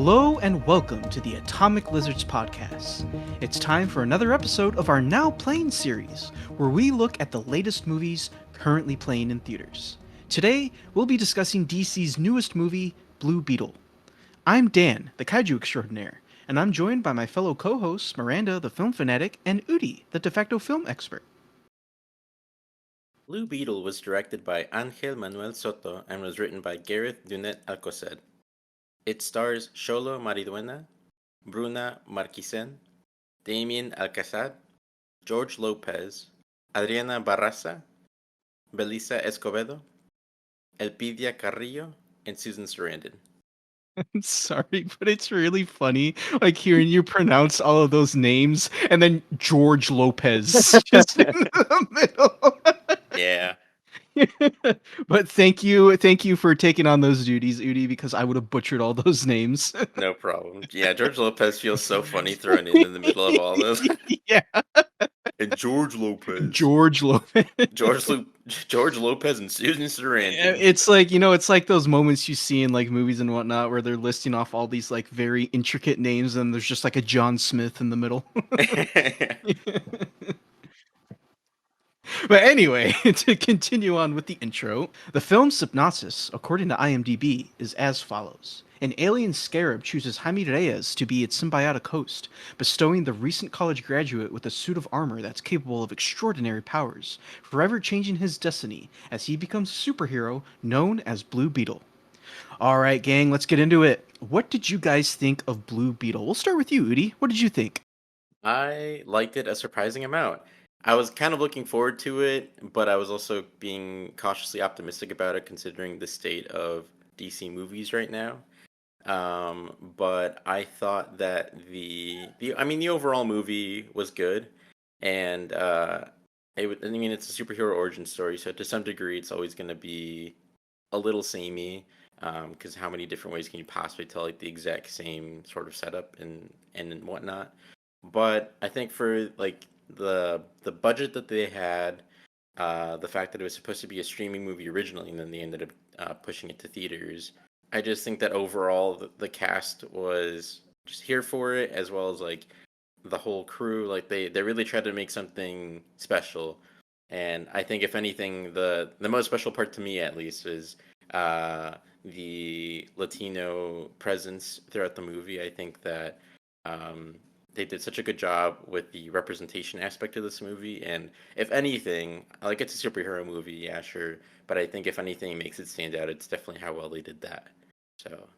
Hello and welcome to the Atomic Lizards podcast. It's time for another episode of our Now Playing series, where we look at the latest movies currently playing in theaters. Today, we'll be discussing DC's newest movie, Blue Beetle. I'm Dan, the kaiju extraordinaire, and I'm joined by my fellow co-hosts Miranda, the film fanatic, and Udi, the de facto film expert. Blue Beetle was directed by Angel Manuel Soto and was written by Gareth Dunet Alcocer. It stars Xolo Mariduena, Bruna Marquisen, Damien Alcazar, George Lopez, Adriana Barraza, Belisa Escobedo, Elpidia Carrillo, and Susan Sarandon. I'm sorry, but it's really funny, like hearing you pronounce all of those names, and then George Lopez just in the middle. Yeah, But thank you for taking on those duties, Udi, because I would have butchered all those names. no problem. Yeah, George Lopez feels so funny thrown in the middle of all this. Yeah, And George Lopez. George Lopez. George Lopez and Susan Sarandon. It's like, it's like those moments you see in like movies and whatnot where they're listing off all these like very intricate names and there's just like a John Smith in the middle. But anyway, to continue on with the intro, the film's synopsis, according to IMDb, is as follows. An alien scarab chooses Jaime Reyes to be its symbiotic host, bestowing the recent college graduate with a suit of armor that's capable of extraordinary powers, forever changing his destiny as he becomes a superhero known as Blue Beetle. Alright, gang, let's get into it. What did you guys think of Blue Beetle? We'll start with you, Udi. What did you think? I liked it a surprising amount. I was kind of looking forward to it, but I was also being cautiously optimistic about it considering the state of DC movies right now. But I thought that the overall movie was good, and it's a superhero origin story, so to some degree, it's always going to be a little samey, because how many different ways can you possibly tell like the exact same sort of setup and whatnot? But I think for like the budget that they had, the fact that it was supposed to be a streaming movie originally, and then they ended up pushing it to theaters. I just think that overall the cast was just here for it, as well as like the whole crew. Like they really tried to make something special, and I think if anything, the most special part to me at least is the Latino presence throughout the movie. I think that they did such a good job with the representation aspect of this movie, and if anything, like it's a superhero movie, yeah, sure, but I think if anything makes it stand out, it's definitely how well they did that. So,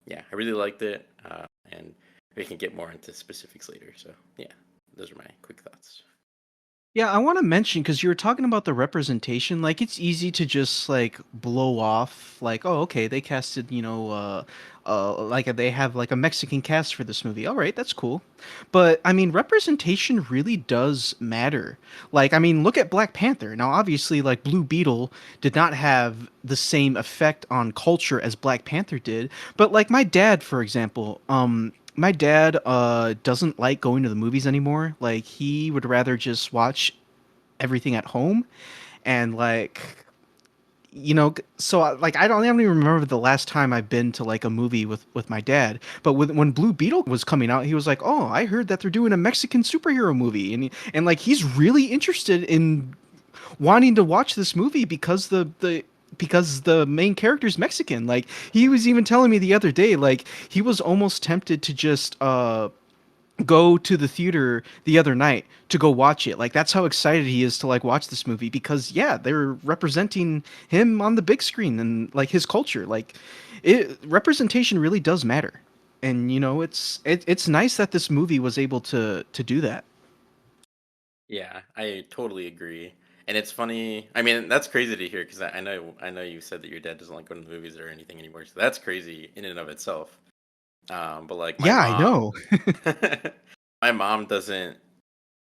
yeah, I really liked it, and we can get more into specifics later. So, yeah, those are my quick thoughts. Yeah, I want to mention because you were talking about the representation. Like, it's easy to just like blow off, like, oh, okay, they casted, like they have like a Mexican cast for this movie. All right, that's cool. But I mean, representation really does matter. Like, I mean, look at Black Panther. Now, obviously, like Blue Beetle did not have the same effect on culture as Black Panther did. But like my dad, for example, my dad doesn't like going to the movies anymore. Like he would rather just watch everything at home and like so like I don't even remember the last time I've been to like a movie with my dad. But when Blue Beetle was coming out, he was like, "Oh, I heard that they're doing a Mexican superhero movie." And like he's really interested in wanting to watch this movie because the main character's Mexican. Like he was even telling me the other day, like he was almost tempted to just go to the theater the other night to go watch it. Like that's how excited he is to like watch this movie because yeah, they're representing him on the big screen and like his culture. Like it representation really does matter. And it's nice that this movie was able to do that. Yeah, I totally agree. And it's funny. I mean, that's crazy to hear because I know you said that your dad doesn't like going to the movies or anything anymore. So that's crazy in and of itself. But like my Yeah, I mom, know. my mom doesn't.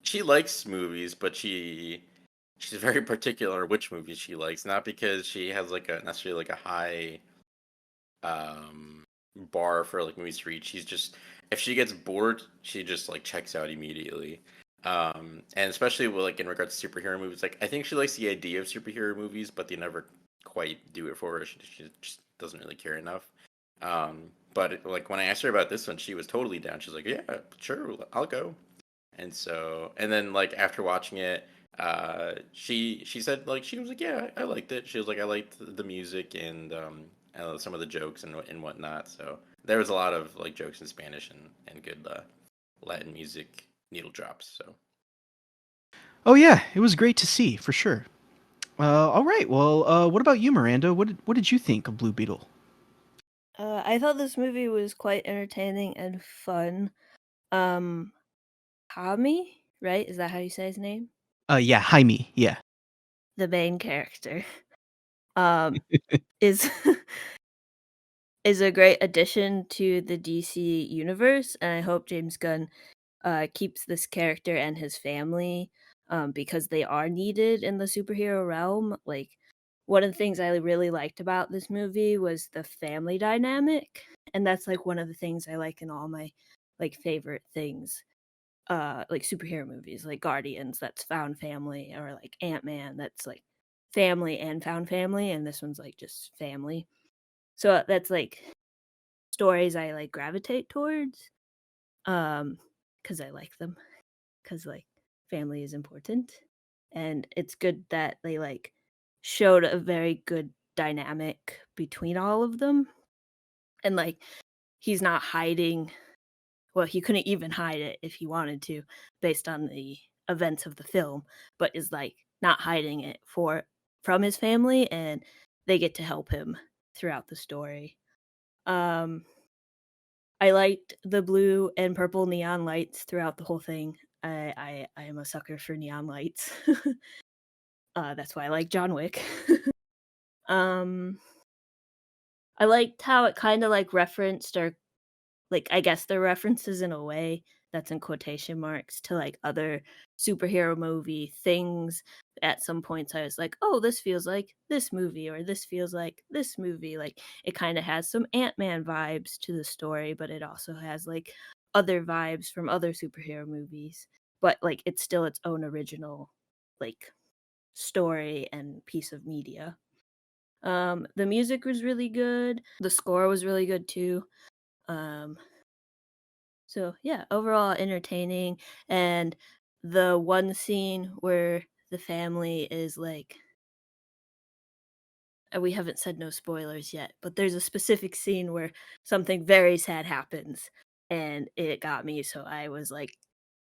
She likes movies, but she's very particular which movies she likes. Not because she has like a necessarily like a high um bar for like movies to read. She's just if she gets bored, she just like checks out immediately. And especially with like in regards to superhero movies, like I think she likes the idea of superhero movies, but they never quite do it for her. She just doesn't really care enough. Um, But like when I asked her about this one, she was totally down. She's like, "Yeah, sure, I'll go." And so, and then like after watching it, she said like she was like, "Yeah, I liked it." She was like, "I liked the music and some of the jokes and whatnot." So there was a lot of like jokes in Spanish and good Latin music needle drops. So Oh yeah, it was great to see for sure. All right. Well, what about you, Miranda? What did you think of Blue Beetle? I thought this movie was quite entertaining and fun. Um, Kami, right? Is that how you say his name? Yeah, Jaime. Yeah. The main character. Um, is is a great addition to the DC universe, and I hope James Gunn keeps this character and his family because they are needed in the superhero realm. Like, one of the things I really liked about this movie was the family dynamic, and that's like one of the things I like in all my like favorite things, like superhero movies, like Guardians, that's found family, or like Ant-Man, that's like family and found family, and this one's like just family. So that's like stories I like gravitate towards, um, because I like them, because like family is important, and it's good that they like showed a very good dynamic between all of them, and like he's not hiding. Well, he couldn't even hide it if he wanted to, based on the events of the film, but is like not hiding it for from his family, and they get to help him throughout the story. Um, I liked the blue and purple neon lights throughout the whole thing. I am a sucker for neon lights. That's why I like John Wick. um, I liked how it kind of like referenced, or like I guess the references in a way that's in quotation marks, to like other superhero movie things. At some points I was like, oh, this feels like this movie, or this feels like this movie. Like, it kind of has some Ant-Man vibes to the story, but it also has like other vibes from other superhero movies, but like it's still its own original like story and piece of media. The music was really good, the score was really good too. um so yeah, overall entertaining. And the one scene where the family is like, we haven't said no spoilers yet, but there's a specific scene where something very sad happens, and it got me, so I was like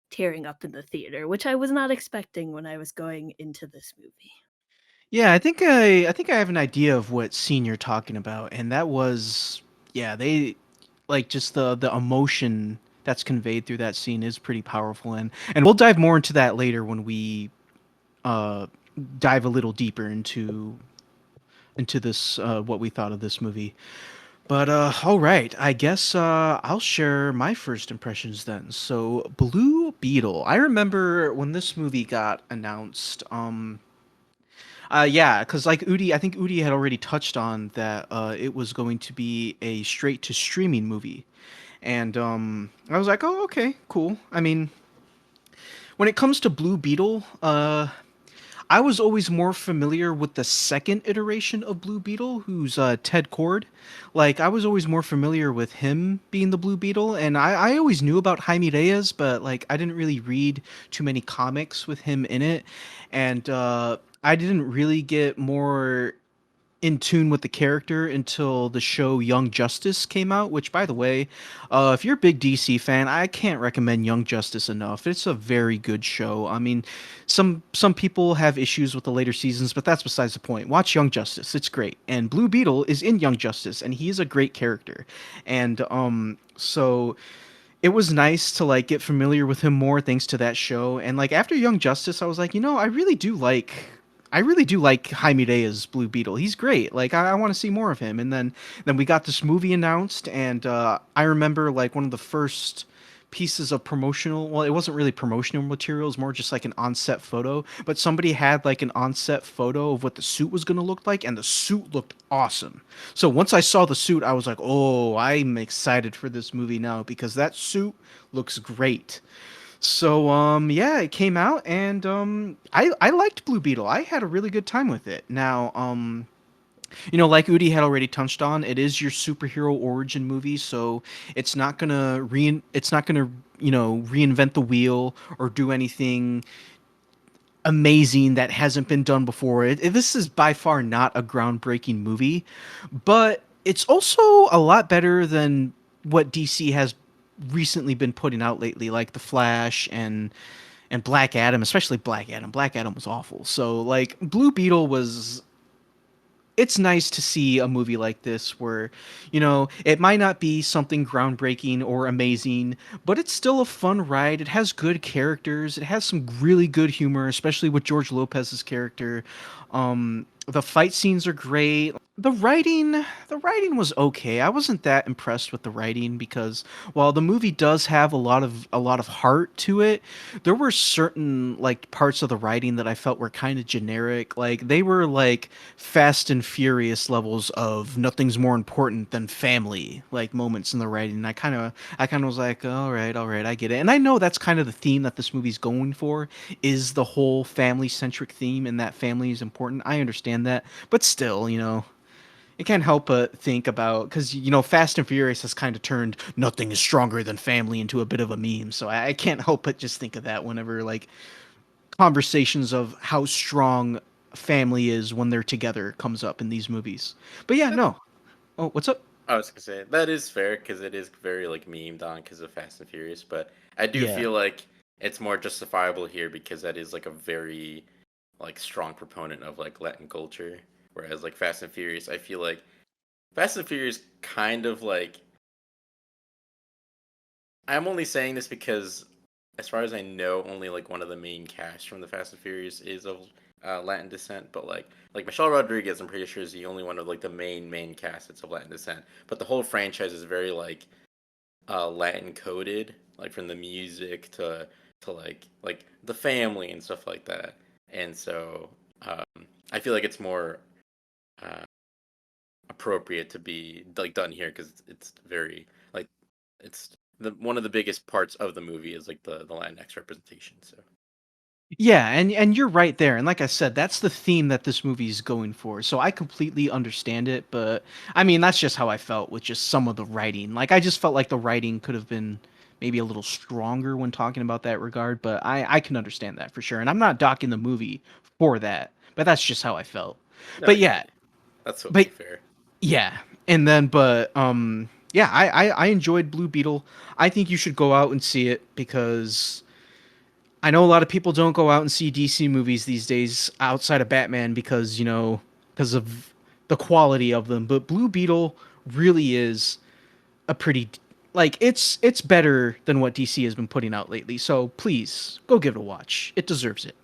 tearing up in the theater, which I was not expecting when I was going into this movie. Yeah, I think I have an idea of what scene you're talking about, and that was yeah, they like just the emotion that's conveyed through that scene is pretty powerful, and we'll dive more into that later when we uh dive a little deeper into this what we thought of this movie. But all right, I guess I'll share my first impressions then. So, Blue Beetle. I remember when this movie got announced. Yeah, because like Udi, I think Udi had already touched on that. It was going to be a straight to streaming movie, and I was like, oh, okay, cool. I mean, when it comes to Blue Beetle, I was always more familiar with the second iteration of Blue Beetle, who's Ted Cord. Like, I was always more familiar with him being the Blue Beetle, and I always knew about Jaime Reyes, but like, I didn't really read too many comics with him in it, and I didn't really get more in tune with the character until the show Young Justice came out, which, by the way, if you're a big DC fan, I can't recommend Young Justice enough. It's a very good show. I mean, some people have issues with the later seasons, but that's besides the point. Watch Young Justice. It's great. And Blue Beetle is in Young Justice, and he is a great character. And so it was nice to like get familiar with him more thanks to that show. And like after Young Justice, I was like, I really do like Jaime Reyes Blue Beetle. He's great. Like I want to see more of him. And then we got this movie announced, and I remember like one of the first pieces of promotional, well, it wasn't really promotional material, it was more just like an on-set photo, but somebody had like an on-set photo of what the suit was going to look like, and the suit looked awesome. So once I saw the suit, I was like, oh, I'm excited for this movie now because that suit looks great. So yeah, it came out, and I liked Blue Beetle. I had a really good time with it. Now Like Udi had already touched on, it is your superhero origin movie, so it's not gonna reinvent the wheel or do anything amazing that hasn't been done before. This is by far not a groundbreaking movie, but it's also a lot better than what DC has recently been putting out lately, like The Flash and Black Adam, especially Black Adam. Black Adam was awful. So like Blue Beetle was it's nice to see a movie like this where, it might not be something groundbreaking or amazing, but it's still a fun ride. It has good characters. It has some really good humor, especially with George Lopez's character. The fight scenes are great. The writing was okay. I wasn't that impressed with the writing because while the movie does have a lot of heart to it, there were certain like parts of the writing that I felt were kind of generic. Like they were like Fast and Furious levels of nothing's more important than family like moments in the writing. And I kind of was like, all right, I get it. And I know that's kind of the theme that this movie's going for is the whole family centric theme and that family is important. I understand that, but still, you can't help but think about because Fast and Furious has kind of turned nothing is stronger than family into a bit of a meme. So I can't help but just think of that whenever like conversations of how strong family is when they're together comes up in these movies. But yeah, That, no. Oh, what's up? I was gonna say that is fair because it is very like memed on because of Fast and Furious, but I do Yeah. feel like it's more justifiable here because that is like a very like strong proponent of like Latin culture, whereas like Fast and Furious, I feel like Fast and Furious kind of like I'm only saying this because, as far as I know, only like one of the main cast from the Fast and Furious is of Latin descent. But like Michelle Rodriguez, I'm pretty sure is the only one of like the main cast that's of Latin descent. But the whole franchise is very like Latin coded, like from the music to like the family and stuff like that. And so I feel like it's more uh, appropriate to be like done here because it's very like it's the one of the biggest parts of the movie is like the Latinx representation. So Yeah, and you're right there. And like I said, that's the theme that this movie's going for. So I completely understand it, but I mean, that's just how I felt with just some of the writing. Like I just felt like the writing could have been maybe a little stronger when talking about that regard, but I can understand that for sure. And I'm not docking the movie for that, but that's just how I felt. no, But yeah, yeah, that's but totally fair. yeah. And then yeah, I enjoyed Blue Beetle. I think you should go out and see it because I know a lot of people don't go out and see DC movies these days outside of Batman because, because of the quality of them, but Blue Beetle really is a pretty like it's better than what DC has been putting out lately. So please go give it a watch. It deserves it.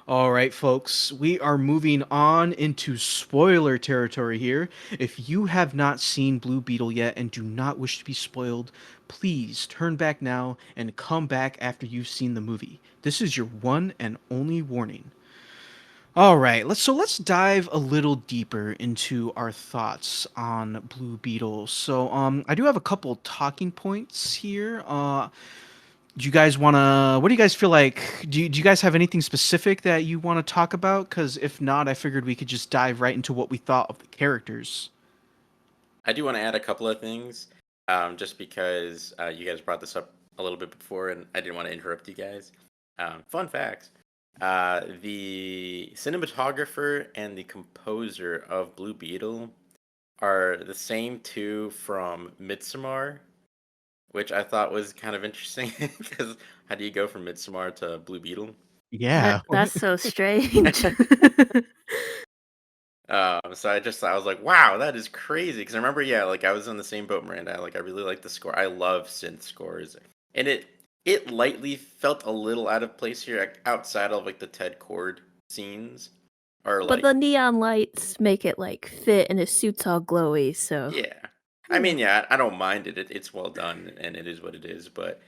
All right, folks, we are moving on into spoiler territory here. If you have not seen Blue Beetle yet and do not wish to be spoiled, please turn back now and come back after you've seen the movie. This is your one and only warning. All right, let's dive a little deeper into our thoughts on Blue Beetle. So, I do have a couple talking points here. Do you guys want to what do you guys feel like do you guys have anything specific that you want to talk about, because if not, I figured we could just dive right into what we thought of the characters. I do want to add a couple of things, just because you guys brought this up a little bit before, and I didn't want to interrupt you guys. Fun facts: the cinematographer and the composer of Blue Beetle are the same two from Midsommar, which I thought was kind of interesting because how do you go from Midsommar to Blue Beetle? Yeah. That's so strange. So I was like, wow, that is crazy. Because I remember, yeah, like I was on the same boat, Miranda. Like I really like the score. I love synth scores, and it lightly felt a little out of place here, like, outside of like the Ted Cord scenes, or But like the neon lights make it like fit and his suit's all glowy, so yeah. I yeah. mean, yeah, I don't mind it. It's well done and it is what it is. But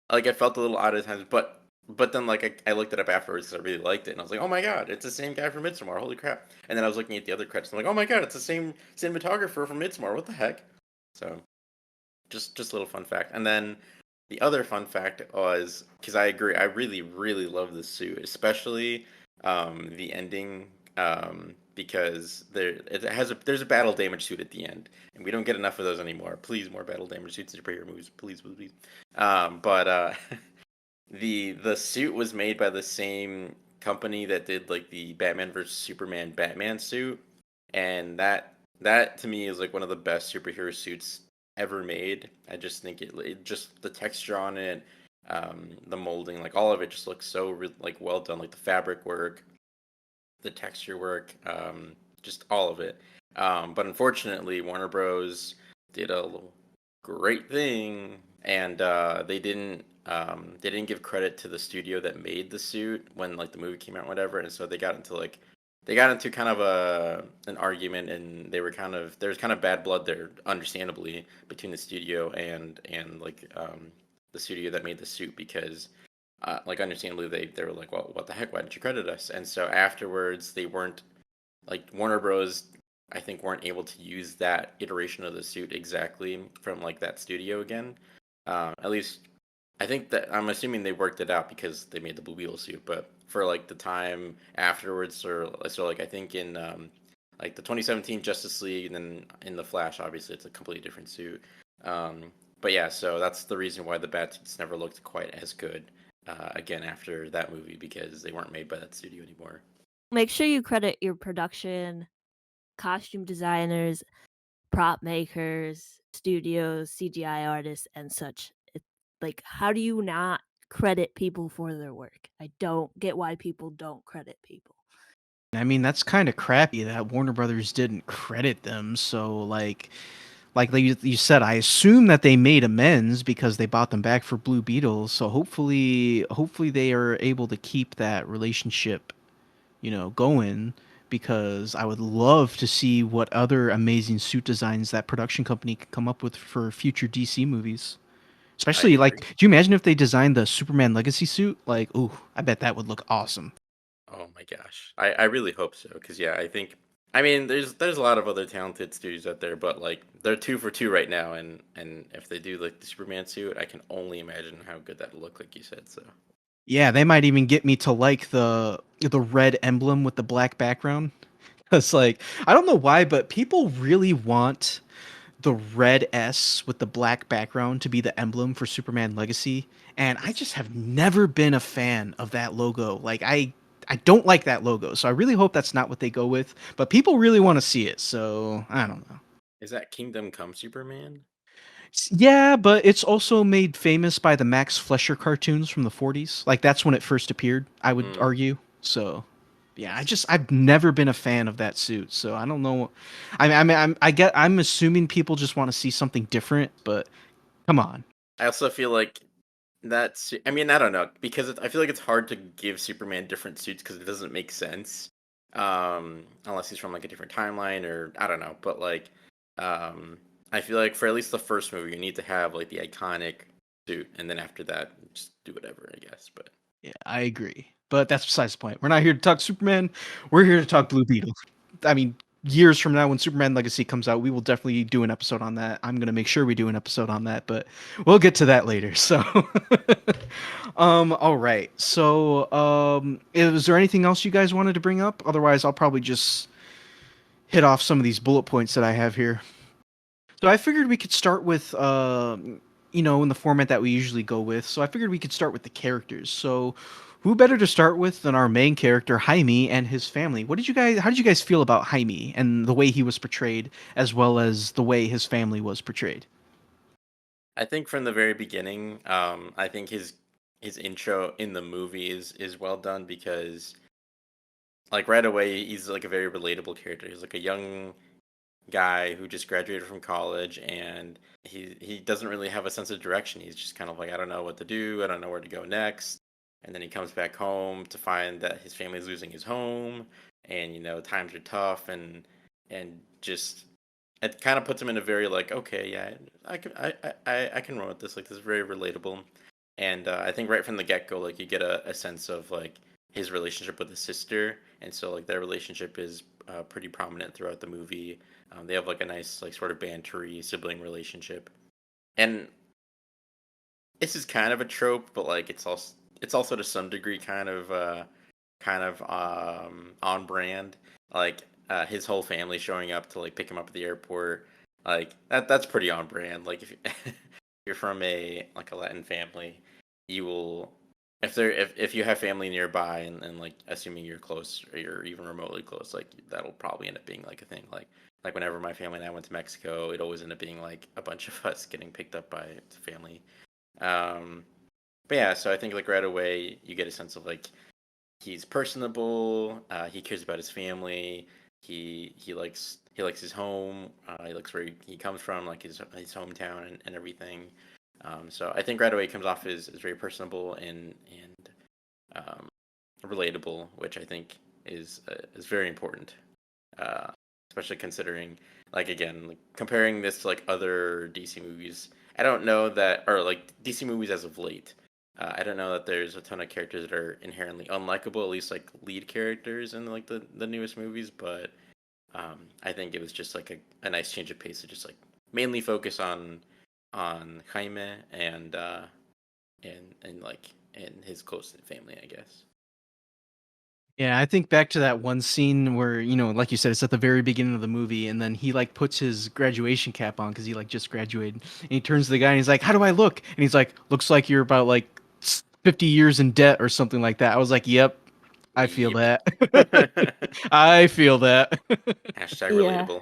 I felt a little odd at times. But then like I looked it up afterwards because I really liked it and I was like, oh my god, it's the same guy from Midsommar. Holy crap! And then I was looking at the other credits. And I'm like, oh my god, it's the same cinematographer from Midsommar. What the heck? So just a little fun fact. And then the other fun fact was because I agree, I really love the suit, especially the ending. because there's a battle damage suit at the end, and we don't get enough of those anymore. Please, more battle damage suits in superhero movies, please, please, please. But the suit was made by the same company that did like the Batman vs Superman Batman suit, and that to me is like one of the best superhero suits ever made. I just think it just the texture on it, the molding, like all of it just looks so like well done, like the fabric work, the texture work, just all of it. But unfortunately, Warner Bros. Did a great thing, and they didn't give credit to the studio that made the suit when like the movie came out, or whatever. And so they got into kind of a an argument, and there was kind of bad blood there, understandably, between the studio and like the studio that made the suit because like understandably they were like, well, what the heck, why didn't you credit us? And so afterwards they weren't like Warner Bros. I think weren't able to use that iteration of the suit exactly from like that studio again. At least I think that I'm assuming they worked it out because they made the Blue Beetle suit. But for like the time afterwards, or so like I think in like the 2017 Justice League, and then in the Flash, obviously it's a completely different suit. But yeah, so that's the reason why the bat suits never looked quite as good again after that movie, because they weren't made by that studio anymore. Make sure you credit your production, costume designers, prop makers, studios, CGI artists, and such. It's like, how do you not credit people for their work? I don't get why people don't credit people. I mean, that's kind of crappy that Warner Brothers didn't credit them. So, like you said, I assume that they made amends because they bought them back for Blue Beetle. So hopefully they are able to keep that relationship, going. Because I would love to see what other amazing suit designs that production company could come up with for future DC movies. I Especially like, agree. do you imagine if they designed the Superman Legacy suit? Like, ooh, I bet that would look awesome. Oh my gosh, I really hope so, because yeah, I think I mean there's a lot of other talented studios out there, but like they're two for two right now, and if they do like the Superman suit, I can only imagine how good that'll look, like you said. So Yeah, they might even get me to like the red emblem with the black background. Cause like I don't know why, but people really want the red S with the black background to be the emblem for Superman Legacy, and I it's just have never been a fan of that logo. Like I don't like that logo, so I really hope that's not what they go with. But people really want to see it, so I don't know. is that Kingdom Come Superman? Yeah, but it's also made famous by the Max Fleischer cartoons from the 40s. Like that's when it first appeared, I would Mm, argue. So, yeah, I see. I've never been a fan of that suit. So, I don't know. I'm assuming people just want to see something different, but come on. I also feel like that's I mean I don't know, because I feel like it's hard to give Superman different suits because it doesn't make sense, unless he's from like a different timeline, or I don't know. But like I feel like for at least the first movie you need to have like the iconic suit, and then after that just do whatever, I guess. But Yeah, I agree. But that's besides the point. We're not here to talk Superman. We're here to talk Blue Beetle. I mean, years from now when Superman Legacy comes out, we will definitely do an episode on that. I'm going to make sure we do an episode on that, but we'll get to that later. So all right. So is there anything else you guys wanted to bring up? Otherwise, I'll probably just hit off some of these bullet points that I have here. So I figured we could start with, in the format that we usually go with. So I figured we could start with the characters. So who better to start with than our main character Jaime and his family? How did you guys feel about Jaime and the way he was portrayed, as well as the way his family was portrayed? I think from the very beginning, I think his intro in the movie is well done, because like right away he's like a very relatable character. He's like a young guy who just graduated from college, and he doesn't really have a sense of direction. He's just kind of like, I don't know what to do, I don't know where to go next. And then he comes back home to find that his family's losing his home, and times are tough, and just it kind of puts him in a very like, okay, yeah, I can run with this. Like, this is very relatable. And I think right from the get-go, like, you get a sense of like his relationship with his sister, and so like their relationship is pretty prominent throughout the movie. They have like a nice like sort of bantery sibling relationship, and this is kind of a trope, but like it's also to some degree kind of on brand. Like his whole family showing up to like pick him up at the airport. Like that's pretty on brand. Like if you're from a like a Latin family, you will if you have family nearby and like assuming you're close or you're even remotely close, like that'll probably end up being like a thing. Like whenever my family and I went to Mexico, it always ended up being like a bunch of us getting picked up by family. Um, but yeah, so I think like right away you get a sense of like he's personable. He cares about his family. He likes his home. He likes where he comes from, like his hometown and everything. So I think right away he comes off as very personable and um, relatable, which I think is very important. Uh, Especially considering like again like, comparing this to like other DC movies. I don't know that or like DC movies as of late. I don't know that there's a ton of characters that are inherently unlikable, at least like lead characters in like the newest movies. But I think it was just like a nice change of pace to just like mainly focus on Jaime and like and his close family, I guess. Yeah, I think back to that one scene where, like you said, it's at the very beginning of the movie, and then he like puts his graduation cap on because he like just graduated, and he turns to the guy and he's like, "How do I look?" And he's like, "Looks like you're about like 50 years in debt or something like that." I was like, "Yep, I feel Yep. that. I feel that." Hashtag Yeah. relatable.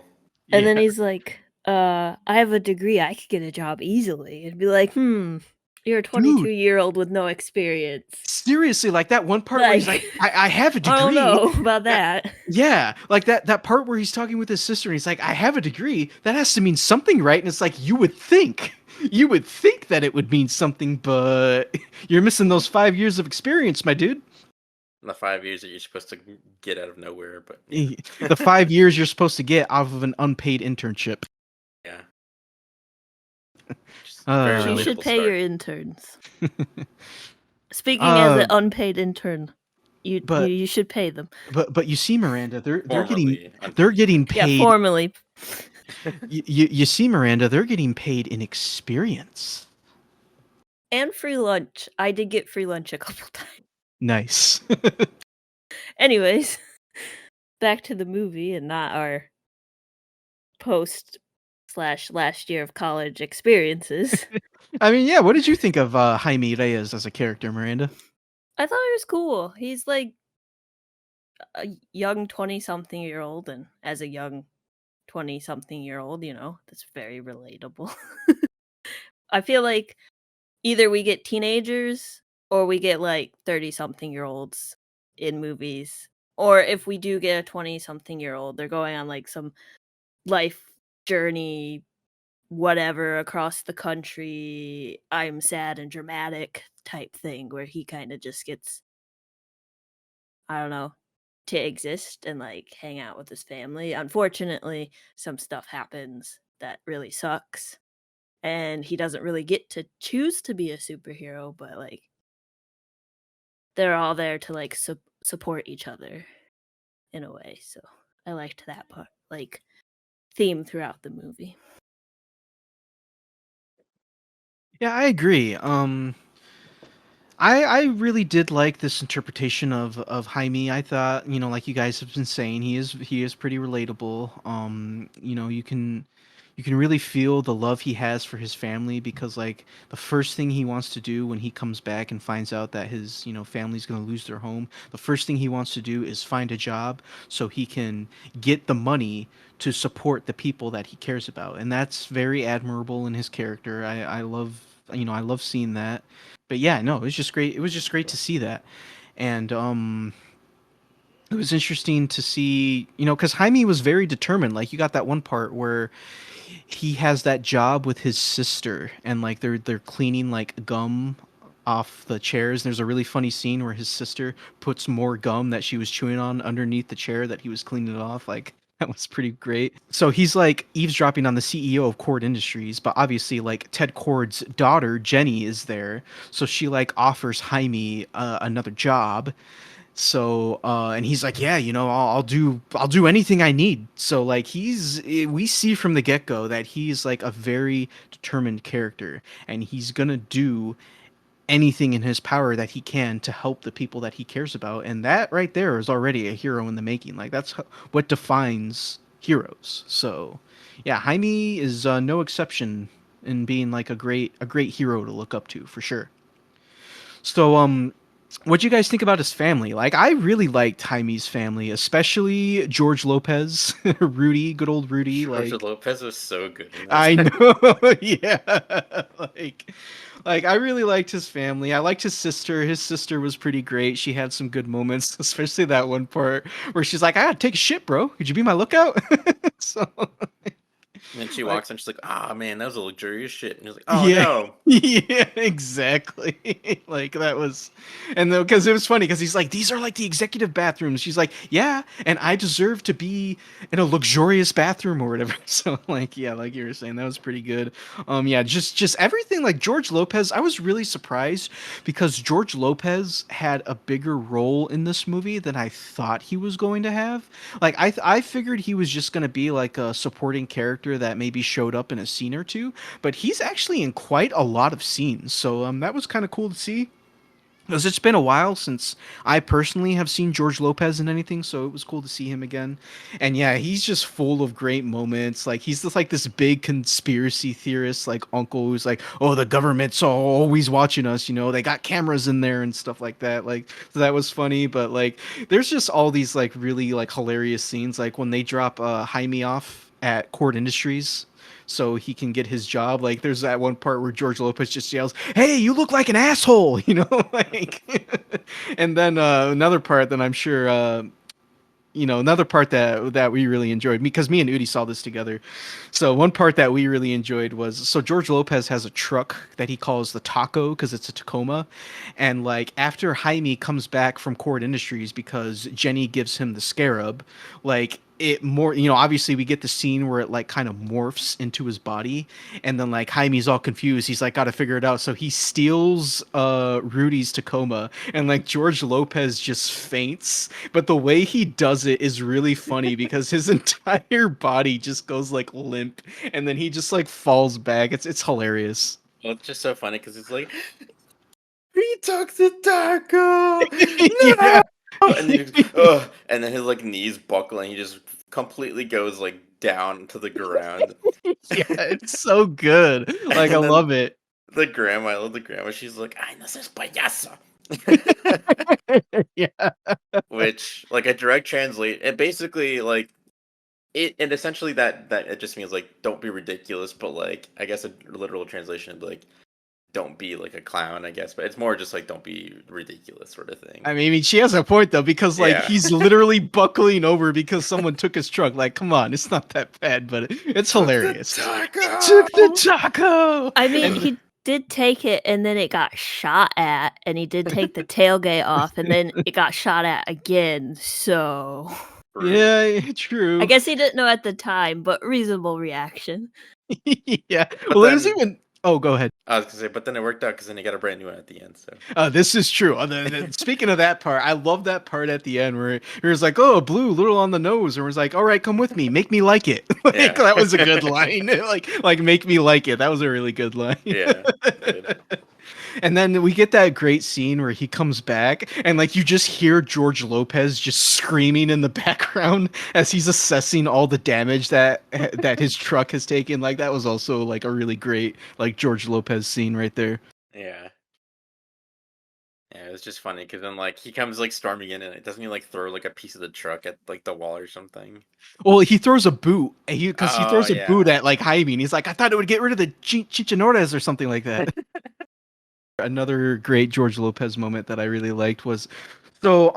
And then Yeah, he's like, I have a degree. I could get a job easily. And be like, you're a dude. 22-year-old with no experience. Seriously, like that one part where he's like, Like, I have a I don't degree. know about Yeah, that. yeah, like that part where he's talking with his sister and he's like, I have a degree. That has to mean something, right? And it's like you would think that it would mean something, but you're missing those 5 years of experience, my dude. The 5 years that you're supposed to get out of nowhere, but yeah, The 5 years you're supposed to get out of an unpaid internship. yeah, just very You Uh, should relatable pay your start. interns. Speaking as uh, an unpaid intern, you you, but you should pay them. but you see, Miranda, Formerly they're unpaid. getting Yeah, paid. formally. You see, Miranda, they're getting paid in experience. And free lunch. I did get free lunch a couple times. Nice. Anyways, back to the movie and not our post slash last year of college experiences. I mean, yeah. What did you think of Jaime Reyes as a character, Miranda? I thought it was cool. He's like a young 20-something-year-old, and as a young 20-something-year-old, that's very relatable. I feel like either we get teenagers or we get like 30-something-year-olds in movies. Or if we do get a 20-something-year-old, they're going on like some life journey, whatever, across the country. I'm sad and dramatic type thing where he kind of just gets, I don't know, to exist and like hang out with his family. Unfortunately, some stuff happens that really sucks. And he doesn't really get to choose to be a superhero, but like they're all there to like support each other in a way. So I liked that part, like theme throughout the movie. Yeah, I agree. I really did like this interpretation of Jaime. I thought, like you guys have been saying, he is pretty relatable. You can really feel the love he has for his family because like the first thing he wants to do when he comes back and finds out that his, family's going to lose their home, the first thing he wants to do is find a job so he can get the money to support the people that he cares about. And that's very admirable in his character. I love seeing that. But yeah, no, it was just great. It was just great to see that. And it was interesting to see, because Jaime was very determined. Like you got that one part where he has that job with his sister, and like they're cleaning like gum off the chairs. There's a really funny scene where his sister puts more gum that she was chewing on underneath the chair that he was cleaning it off. Like that was pretty great. So he's like eavesdropping on the CEO of Cord Industries, but obviously like Ted Cord's daughter Jenny is there, so she like offers Jaime another job. So and he's like, yeah, I'll do anything I need. So like we see from the get-go that he's like a very determined character, and he's gonna do anything in his power that he can to help the people that he cares about, and that right there is already a hero in the making. Like that's what defines heroes. So, yeah, Jaime is no exception in being like a great hero to look up to for sure. So, what do you guys think about his family? Like, I really liked Jaime's family, especially George Lopez, Rudy, good old Rudy. George Like, Lopez was so good in this. I know, yeah. Like, like I really liked his family. I liked his sister. His sister was pretty great. She had some good moments, especially that one part where she's like, "I gotta take a shit, bro. Could you be my lookout?" So, And then she like, walks in, she's like, "Ah, man, that was a luxurious shit." And he's like, "Oh yeah, no." yeah, exactly. Like that was, and though because it was funny because he's like, these are like the executive bathrooms. She's like, yeah, and I deserve to be in a luxurious bathroom or whatever. So like, yeah, like you were saying, that was pretty good. Yeah, just everything like George Lopez. I was really surprised because George Lopez had a bigger role in this movie than I thought he was going to have. Like I figured he was just going to be like a supporting character that maybe showed up in a scene or two, but he's actually in quite a lot of scenes. So that was kind of cool to see. Because it's been a while since I personally have seen George Lopez in anything, so it was cool to see him again. And yeah, he's just full of great moments. Like he's just like this big conspiracy theorist, like uncle who's like, "Oh, the government's always watching us. You know, they got cameras in there and stuff like that." Like so that was funny. But like, there's just all these like really like hilarious scenes, like when they drop Jaime off at Cord Industries so he can get his job. Like there's that one part where George Lopez just yells, "Hey, you look like an asshole," you know, like and then another part that I'm sure another part that we really enjoyed because me and Udi saw this together. So one part that we really enjoyed was so George Lopez has a truck that he calls the Taco because it's a Tacoma, and like after Jaime comes back from Cord Industries because Jenny gives him the Scarab, like it more obviously we get the scene where it like kind of morphs into his body, and then like Jaime's all confused. He's like got to figure it out, so he steals Rudy's Tacoma, and like George Lopez just faints, but the way he does it is really funny because his entire body just goes like limp, and then he just like falls back. It's hilarious. Well, it's just so funny because it's like, he took the taco. Yeah. No. And then he goes, ugh, and then his like knees buckle and he just completely goes like down to the ground. Yeah, it's so good. Like I And then love it. the grandma, I love the grandma. She's like, "Ay, no seas payaso." Yeah. Which, like, a direct translate, it basically like it essentially that it just means like don't be ridiculous, but like I guess a literal translation would be like don't be like a clown, I guess. But it's more just like don't be ridiculous sort of thing. I mean, she has a point though, because like Yeah. he's literally buckling over because someone took his truck. Like, come on, it's not that bad, but it's Took the hilarious. taco. Took the taco. I mean, And he did take it and then it got shot at, and he did take the tailgate off and then it got shot at again. So yeah, I true. guess he didn't know at the time, but reasonable reaction. Yeah. But Well, there's then even. Oh, go ahead. I was gonna say, but then it worked out because then he got a brand new one at the end. So This is true. Speaking of that part, I love that part at the end where he was like, "Oh, blue, little on the nose," and was like, "All right, come with me, make me like it." Like yeah, that was a good line. Like make me like it. That was a really good line. yeah, good. And then we get that great scene where he comes back and like you just hear George Lopez just screaming in the background as he's assessing all the damage that his truck has taken. Like that was also like a really great like George Lopez scene right there. Yeah. Yeah, it was just funny because then like he comes like storming in and it doesn't he like throw like a piece of the truck at like the wall or something? Well, he throws a boot. Because he Oh throws a boot yeah. at like Jaime, and he's like, "I thought it would get rid of the chichanordas or something like that." Another great George Lopez moment that I really liked was so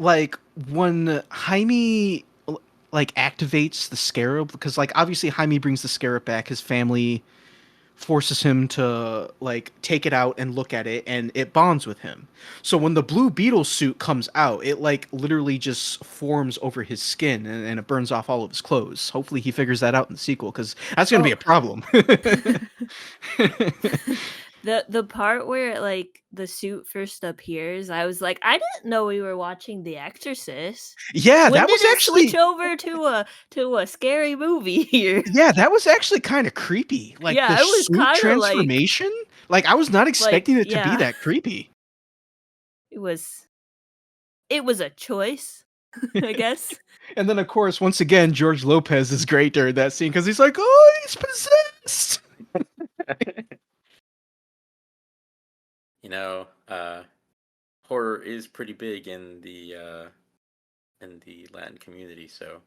like when Jaime like activates the scarab because like obviously Jaime brings the scarab back, his family forces him to like take it out and look at it, and it bonds with him. So when the Blue Beetle suit comes out, it like literally just forms over his skin, and it burns off all of his clothes. Hopefully he figures that out in the sequel because that's going to be Oh. a problem. The part where like the suit first appears, I was like, I didn't know we were watching The Exorcist. Yeah, When that did was it switch actually over to a scary movie here? yeah, that was actually kind of creepy. Like the Yeah, it was suit kind of transformation, like I was not expecting it to be yeah, that creepy. it was a choice, I guess. And then of course, once again, George Lopez is great during that scene because he's like, "Oh, he's possessed." You know, horror is pretty big in the Latin community, so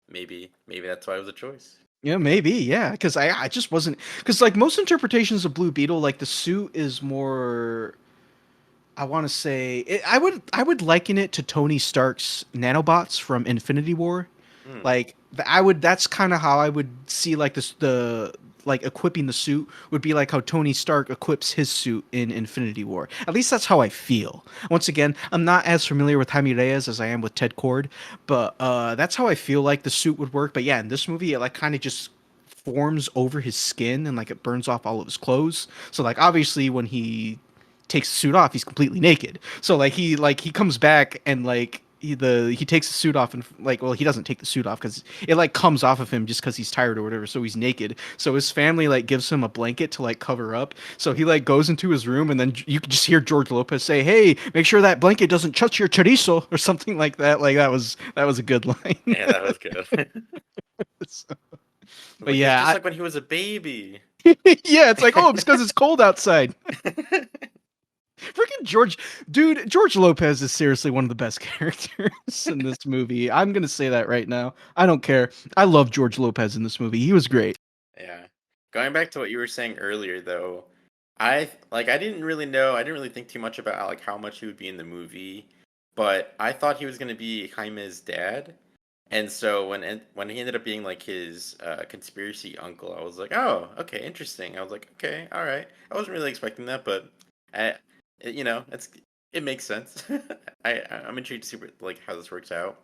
maybe that's why it was a choice. Yeah, maybe. Yeah, because I just wasn't because like most interpretations of Blue Beetle, like the suit is more. I want to say I would liken it to Tony Stark's nanobots from Infinity War. Hmm. Like I would that's kind of how I would see like this the like equipping the suit would be like how Tony Stark equips his suit in Infinity War. At least that's how I feel. Once again, I'm not as familiar with Jaime Reyes as I am with Ted Kord, but that's how I feel like the suit would work. But yeah, in this movie, it like kind of just forms over his skin and like it burns off all of his clothes. So like obviously when he takes the suit off, he's completely naked. So like he comes back and like he takes the suit off and like well he doesn't take the suit off because it like comes off of him just because he's tired or whatever. So he's naked. So his family like gives him a blanket to like cover up. So he like goes into his room and then you can just hear George Lopez say, "Hey, make sure that blanket doesn't touch your chorizo" or something like that. Like that was a good line. Yeah, that was good. So- but Like it's just yeah, like when he was a baby. yeah, it's like oh it's because it's cold outside. Freaking George Lopez is seriously one of the best characters in this movie. I'm gonna say that right now. I don't care. I love George Lopez in this movie. He was great. Yeah. Going back to what you were saying earlier though, I didn't really think too much about like how much he would be in the movie, but I thought he was going to be Jaime's dad. And so when he ended up being like his conspiracy uncle, I was like, "Oh, okay, interesting." I was like, "Okay, all right." I wasn't really expecting that, but I you know, it makes sense. I'm intrigued to see like how this works out.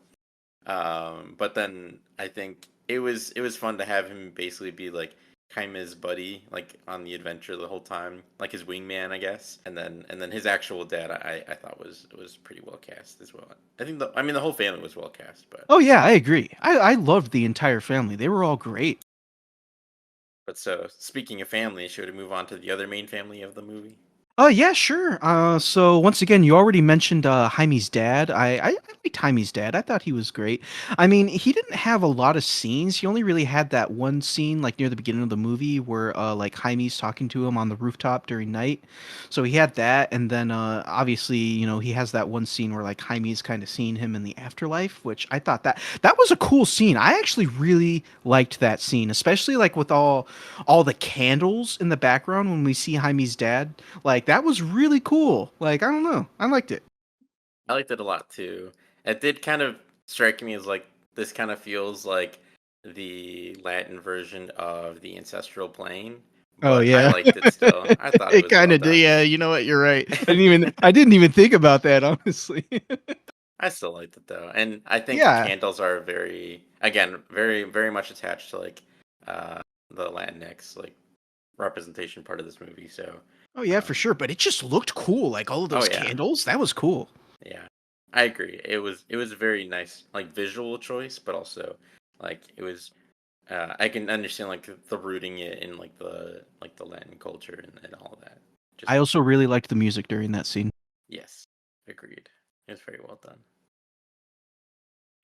But then I think it was fun to have him basically be like Kaima's buddy, like on the adventure the whole time, like his wingman, I guess. And then his actual dad, I thought was pretty well cast as well. I mean the whole family was well cast, Oh yeah, I agree. I loved the entire family. They were all great. but so speaking of family, should we move on to the other main family of the movie? Oh yeah, sure. So once again, you already mentioned Jaime's dad. I liked Jaime's dad. I thought he was great. I mean, he didn't have a lot of scenes. He only really had that one scene, like near the beginning of the movie, where like Jaime's talking to him on the rooftop during night. So he had that, and then obviously, you know, he has that one scene where like Jaime's kind of seeing him in the afterlife, which I thought that was a cool scene. I actually really liked that scene, especially like with all the candles in the background when we see Jaime's dad. Like that was really cool. Like I don't know, I liked it. I liked it a lot too. It did kind of strike me as like this kind of feels like the Latin version of the ancestral plane, Oh but I yeah, liked it still. I thought it it was well kind of did. done. Yeah, you know what? You're right. I didn't even think about that honestly. I still liked it though, and I think the Yeah. candles are very much attached to like the Latinx like representation part of this movie. So, Oh yeah, for um, sure. But it just looked cool. Like all of oh those yeah, candles, that was cool. yeah, I agree. It was a very nice like visual choice, but also like it was. I can understand like the rooting it in like the Latin culture and all of that. I Just also really liked the music during that scene. yes, agreed. It was very well done.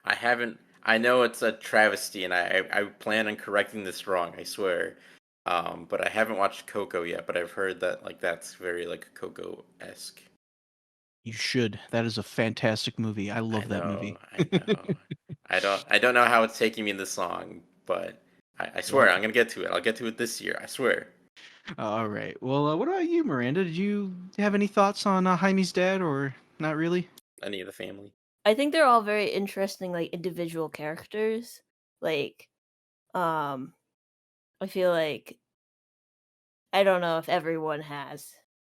I haven't. I know it's a travesty, and I plan on correcting this wrong. I swear. But I haven't watched Coco yet. But I've heard that like that's very like Coco esque. You should. That is a fantastic movie. I love that movie. I know. I don't know how it's taking me in the song, but I swear Well, I'm gonna get to it. I'll get to it this year. I swear. all right. Well, what about you, Miranda? Did you have any thoughts on Jaime's dad, or not really? Any of the family. I think they're all very interesting, like individual characters. Like, um, I feel like I don't know if everyone has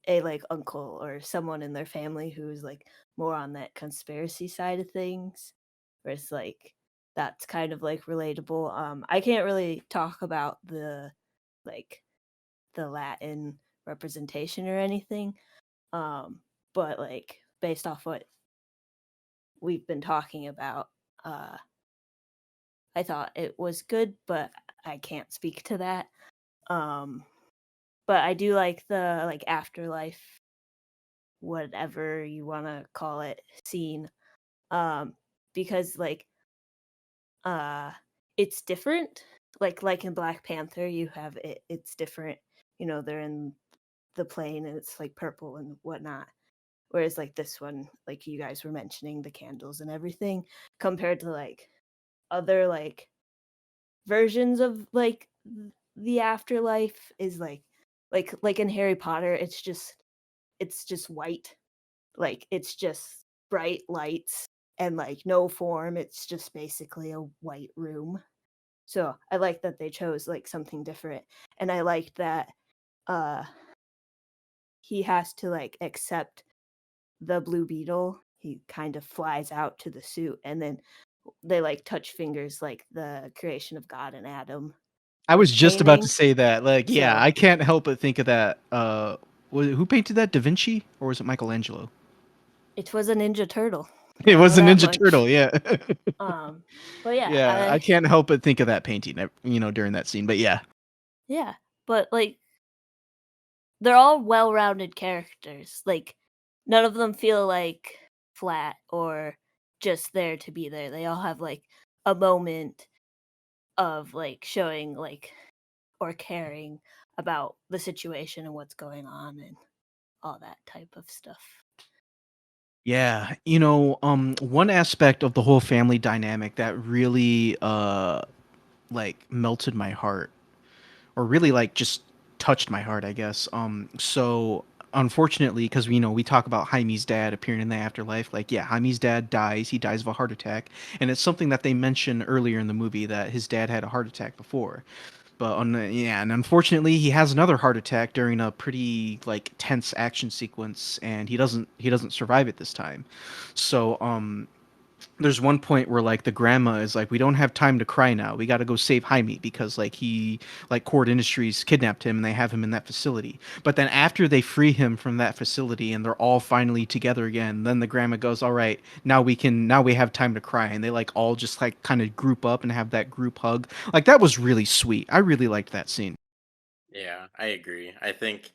a like uncle or someone in their family who's like more on that conspiracy side of things, where it's like that's kind of like relatable. I can't really talk about the like the Latin representation or anything. But like based off what we've been talking about, uh, I thought it was good, but I can't speak to that. Um, but I do like the like afterlife, whatever you want to call it, scene. Um, because like uh it's different. Like in Black Panther, you have it's different. You know, they're in the plane and it's like purple and whatnot. Whereas like this one, like you guys were mentioning the candles and everything, compared to like other like versions of like the afterlife is like in Harry Potter, it's just white. Like it's just bright lights and like no form. It's just basically a white room. So I like that they chose like something different. And I liked that uh he has to like accept the Blue Beetle. He kind of flies out to the suit and then they like touch fingers like the creation of God and Adam I was just about to painting. say that. Like, yeah, So I can't help but think of that. Who painted that? Da Vinci or was it Michelangelo? it was a Ninja Turtle. It I know was a that Ninja much. Turtle. Yeah, Um but yeah, yeah. I can't help but think of that painting. During that scene. But yeah, yeah, but like they're all well-rounded characters. Like none of them feel like flat or just there to be there. They all have like a moment of like showing like or caring about the situation and what's going on and all that type of stuff. yeah. One aspect of the whole family dynamic that really like melted my heart, or really like just touched my heart, I guess. So unfortunately, because we talk about Jaime's dad appearing in the afterlife, like yeah, Jaime's dad dies. He dies of a heart attack, and it's something that they mention earlier in the movie that his dad had a heart attack before. But yeah, and unfortunately, he has another heart attack during a pretty like tense action sequence, and he doesn't survive it this time. So there's one point where like the grandma is like, we don't have time to cry now, we got to go save Jaime because like Cord Industries kidnapped him and they have him in that facility. But then after they free him from that facility and they're all finally together again, then the grandma goes, all right, now we have time to cry, and they like all just like kind of group up and have that group hug. Like that was really sweet. I really liked that scene. Yeah, I agree. I think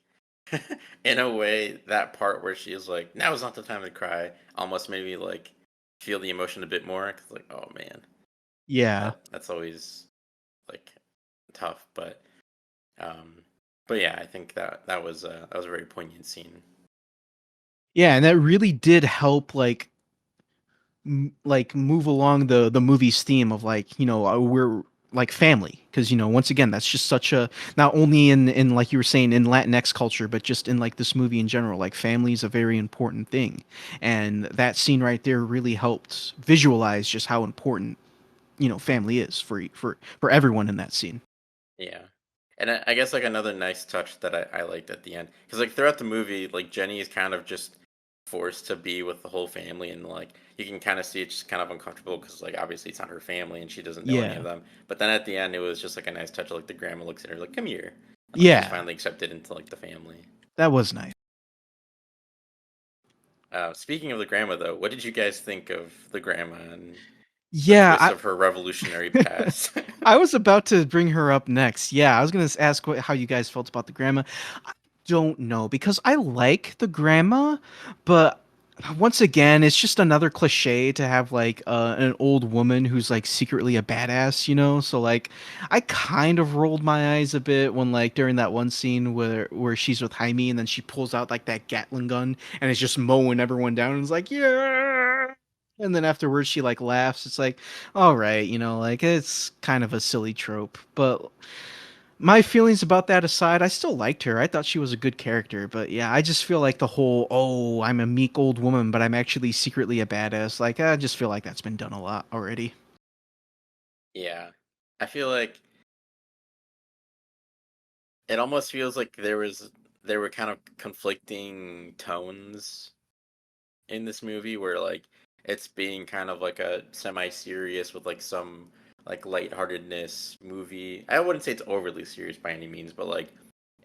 in a way that part where she is like, "Now is not the time to cry," almost made me like feel the emotion a bit more. 'Cause like, oh man, Yeah. that's always like tough. Um, but yeah, I think that was a very poignant scene. Yeah, and that really did help like move along the movie's theme of like we're like family, because once again that's just such a, not only in like you were saying in Latinx culture, but just in like this movie in general, like family is a very important thing, and that scene right there really helped visualize just how important family is for everyone in that scene. Yeah. And I guess like another nice touch that I liked at the end, because like throughout the movie, like Jenny is kind of just forced to be with the whole family, and like you can kind of see it's just kind of uncomfortable because like obviously it's not her family and she doesn't know any of Yeah, them. But then at the end, it was just like a nice touch of like the grandma looks at her like, "Come here," and like she's yeah, finally accepted into like the family. that was nice. Speaking of the grandma, though, what did you guys think of the grandma and the twist Yeah, of her revolutionary past? I was about to bring her up next. Yeah, I was gonna ask how you guys felt about the grandma. I don't know, because I like the grandma, but once again, it's just another cliche to have like an old woman who's like secretly a badass, So like, I kind of rolled my eyes a bit when like during that one scene where she's with Jaime and then she pulls out like that Gatling gun and is just mowing everyone down and is like, yeah. And then afterwards she like laughs. It's like, all right, like it's kind of a silly trope. But my feelings about that aside, I still liked her. I thought she was a good character. But yeah, I just feel like the whole, oh, I'm a meek old woman, but I'm actually secretly a badass. Like, I just feel like that's been done a lot already. Yeah, I feel like it almost feels like there were kind of conflicting tones in this movie where like it's being kind of like a semi-serious with like some like lightheartedness movie. I wouldn't say it's overly serious by any means, but like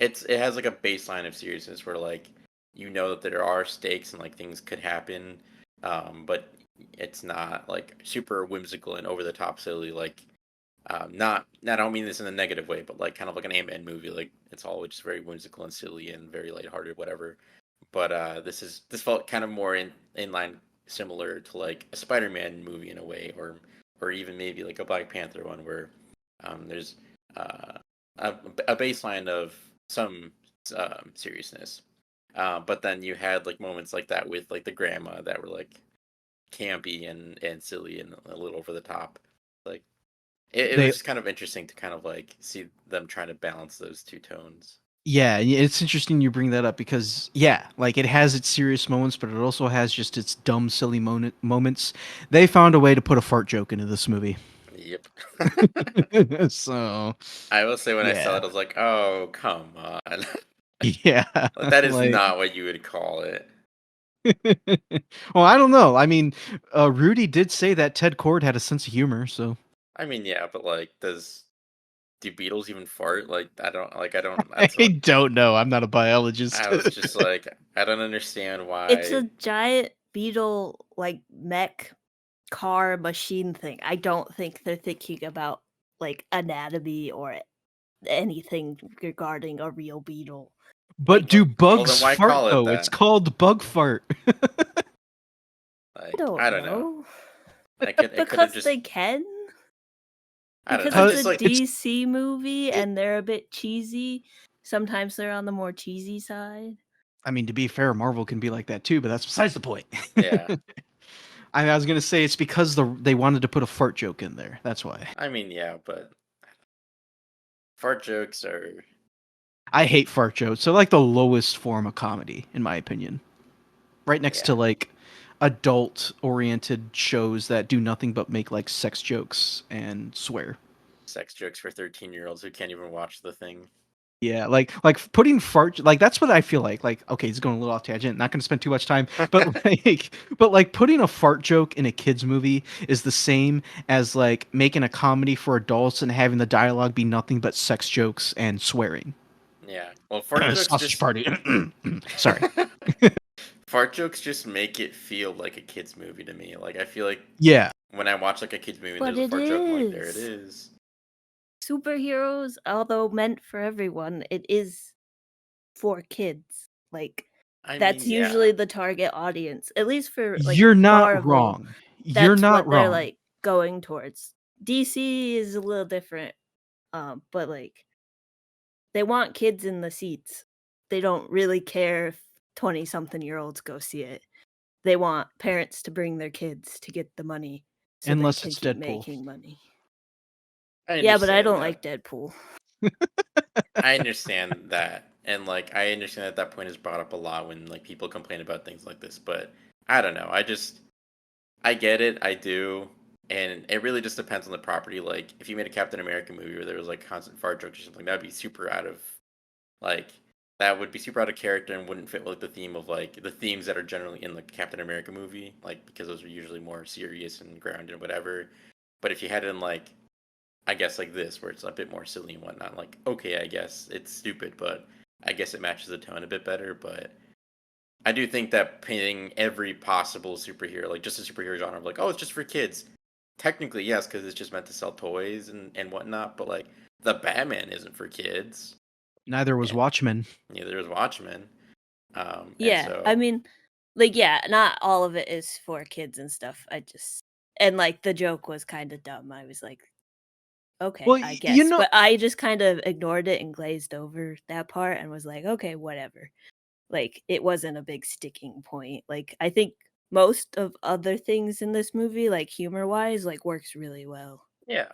it has like a baseline of seriousness where like you know that there are stakes and like things could happen, but it's not like super whimsical and over the top silly. Like, not I don't mean this in a negative way, but like kind of like an Ant-Man movie. Like it's all just very whimsical and silly and very lighthearted, whatever. But this felt kind of more in line similar to like a Spider-Man movie in a way, or even maybe like a Black Panther one where there's uh, a baseline of some seriousness. But then you had like moments like that with like the grandma that were like campy and silly and a little over the top. Like it was They just kind of interesting to kind of like see them trying to balance those two tones. Yeah, it's interesting you bring that up because yeah, like it has its serious moments, but it also has just its dumb, silly moments. They found a way to put a fart joke into this movie. Yep. So, I will say when I saw yeah. it, I was like, "Oh, come on!" Yeah, That is like not what you would call it. well, I don't know. I mean, Rudy did say that Ted Cord had a sense of humor, so I mean, yeah, but like, do beetles even fart? Like, I don't. I That's what don't know. I'm not a biologist. I was just like, I don't understand It's why. a giant beetle like mech car machine thing. I don't think they're thinking about like anatomy or anything regarding a real beetle. But Like do Well, then bugs why fart call it though? It's that? called bug fart. I Like, don't I don't know. know. It could have Because just. they can? I don't Because know. it's Huh, a Just like it's DC movie it, and they're a bit cheesy. Sometimes they're on the more cheesy side. I mean, to be fair, Marvel can be like that too, but that's besides the point. yeah. I was gonna say it's because they wanted to put a fart joke in there. That's why. I mean, yeah, but fart jokes are. I hate fart jokes. They're like the lowest form of comedy, in my opinion. Right next to Yeah, like adult oriented shows that do nothing but make like sex jokes and swear. sex jokes for 13-year-olds who can't even watch the thing. Yeah, like putting fart like that's what I feel like. Like okay, it's going a little off tangent. Not going to spend too much time, but like putting a fart joke in a kids movie is the same as like making a comedy for adults and having the dialogue be nothing but sex jokes and swearing. Yeah. Well, fart jokes Sausage just. party. Sorry. Fart jokes just make it feel like a kids movie to me. Like I feel like Yeah. when I watch like a kids movie and But there's a it fart joke, I'm like, there it is. is. Superheroes, although meant for everyone, it is for kids. Like I that's mean, yeah, usually the target audience. At least for like You're not Marvel, wrong. You're that's not what they're wrong. like going towards. DC is a little different. But like they want kids in the seats. They don't really care if 20 something year olds go see it. They want parents to bring their kids to get the money so they Unless can it's keep Deadpool. making money. I Yeah, but I understand don't that. like Deadpool. I understand that, and like I understand that point is brought up a lot when like people complain about things like this. But I don't know. I get it. I do, and it really just depends on the property. Like if you made a Captain America movie where there was like constant fart jokes or something, that'd be super out of like that would be super out of character and wouldn't fit with the theme of like the themes that are generally in the Captain America movie, like because those are usually more serious and grounded and whatever. But if you had it in like I guess like this, where it's a bit more silly and whatnot, like okay, I guess it's stupid, but I guess it matches the tone a bit better. But I do think that painting every possible superhero, like just a superhero genre, of like oh, it's just for kids. Technically, yes, because it's just meant to sell toys and whatnot. But like the Batman isn't for kids, Neither was and Watchmen. neither is Watchmen. And Yeah, I so mean, like, yeah, not all of it is for kids and stuff. I just and like the joke was kind of dumb. I was like, okay, Well, I you guess, know, but I just kind of ignored it and glazed over that part and was like, okay, whatever. Like, it wasn't a big sticking point. Like, I think most of other things in this movie, like humor wise, like works really well. yeah,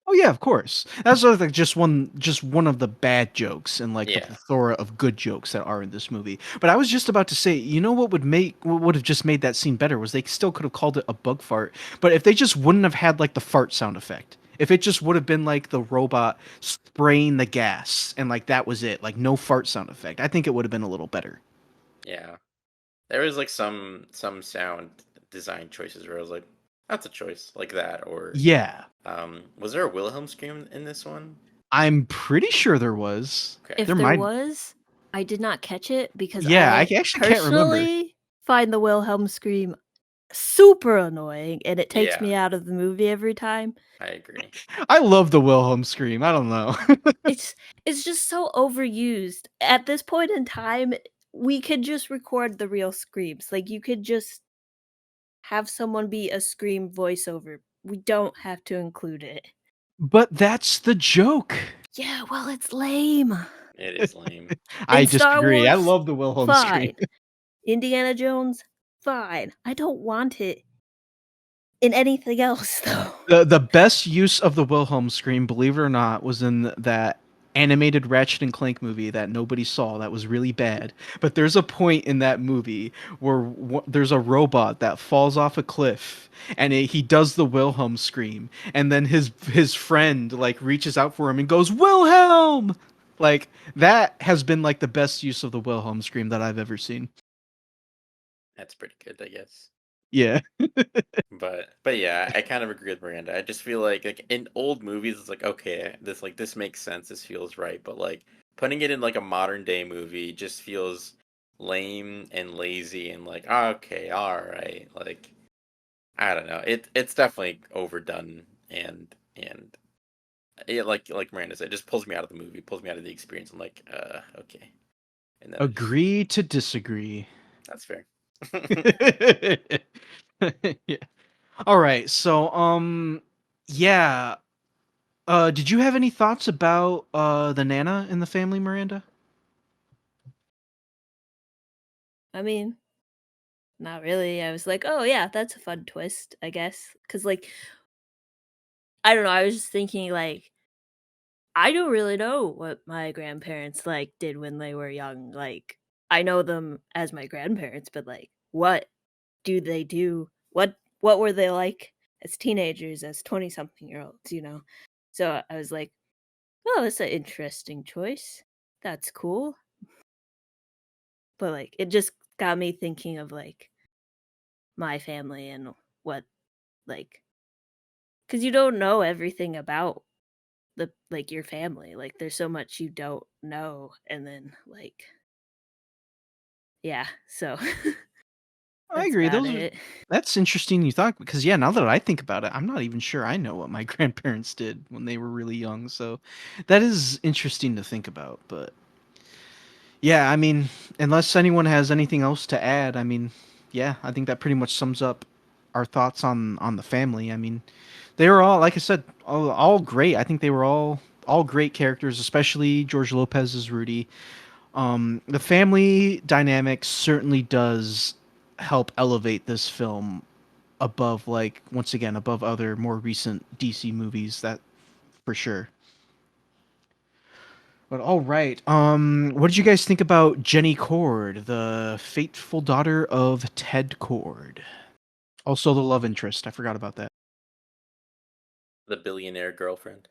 oh yeah, of course. That's sort of like just one of the bad jokes and like the yeah, plethora of good jokes that are in this movie. But I was just about to say, you know what would have just made that scene better was they still could have called it a bug fart, but if they just wouldn't have had like the fart sound effect. If it just would have been like the robot spraying the gas and like that was it, like no fart sound effect, I think it would have been a little better. yeah. There was like some sound design choices where I was like, that's a choice like that, or Yeah. was there a Wilhelm scream in this one? I'm pretty sure there was. Okay. If There there might. was, I did not catch it because Yeah, I I actually can't remember. personally find the Wilhelm scream super annoying, and it takes Yeah, me out of the movie every time. I agree. I love the Wilhelm scream. I don't know. It's it's just so overused. At this point in time, we could just record the real screams. Like, you could just have someone be a scream voiceover. We don't have to include it. But that's the joke. Yeah, well, it's lame. It is lame. I In Star disagree. I Wars, love the Wilhelm scream. fine. Indiana Jones, fine. I don't want it in anything else, though. The best use of the Wilhelm scream, believe it or not, was in that animated Ratchet and Clank movie that nobody saw that was really bad. But there's a point in that movie where there's a robot that falls off a cliff and he does the Wilhelm scream, and then his friend like reaches out for him and goes Wilhelm. Like that has been like the best use of the Wilhelm scream that I've ever seen. That's pretty good, I guess. Yeah. But yeah, I kind of agree with Miranda. I just feel like in old movies, it's like okay, this makes sense. This feels right. But like putting it in like a modern day movie just feels lame and lazy and like okay, all right. Like I don't know. It's definitely overdone and yeah, like Miranda said, it just pulls me out of the movie, pulls me out of the experience. I'm like, okay, and then I just Agree to disagree. that's fair. Yeah. All right. So, yeah. Did you have any thoughts about the Nana in the family, Miranda? I mean, not really. I was like, "Oh, yeah, that's a fun twist, I guess." Because, like, I don't know, I was just thinking, like, I don't really know what my grandparents, like, did when they were young. Like, I know them as my grandparents, but, like, what do they do? What were they like as teenagers, as 20-something-year-olds, you know? So, I was like, "Oh, that's an interesting choice. That's cool." But, like, it just got me thinking of, like, my family and what, like, because you don't know everything about your family. Like, there's so much you don't know, and then, like, yeah, so I that's agree. about Those are it. that's interesting you thought because yeah, now that I think about it, I'm not even sure I know what my grandparents did when they were really young. So that is interesting to think about. But yeah, I mean, unless anyone has anything else to add, I mean, yeah, I think that pretty much sums up our thoughts on the family. I mean, they were all, like I said, all great. I think they were all great characters, especially George Lopez's Rudy. The family dynamic certainly does help elevate this film above, like, once again, above other more recent DC movies. That for sure. But all right. What did you guys think about Jenny Cord, the fateful daughter of Ted Cord? Also the love interest. I forgot about that. The billionaire girlfriend.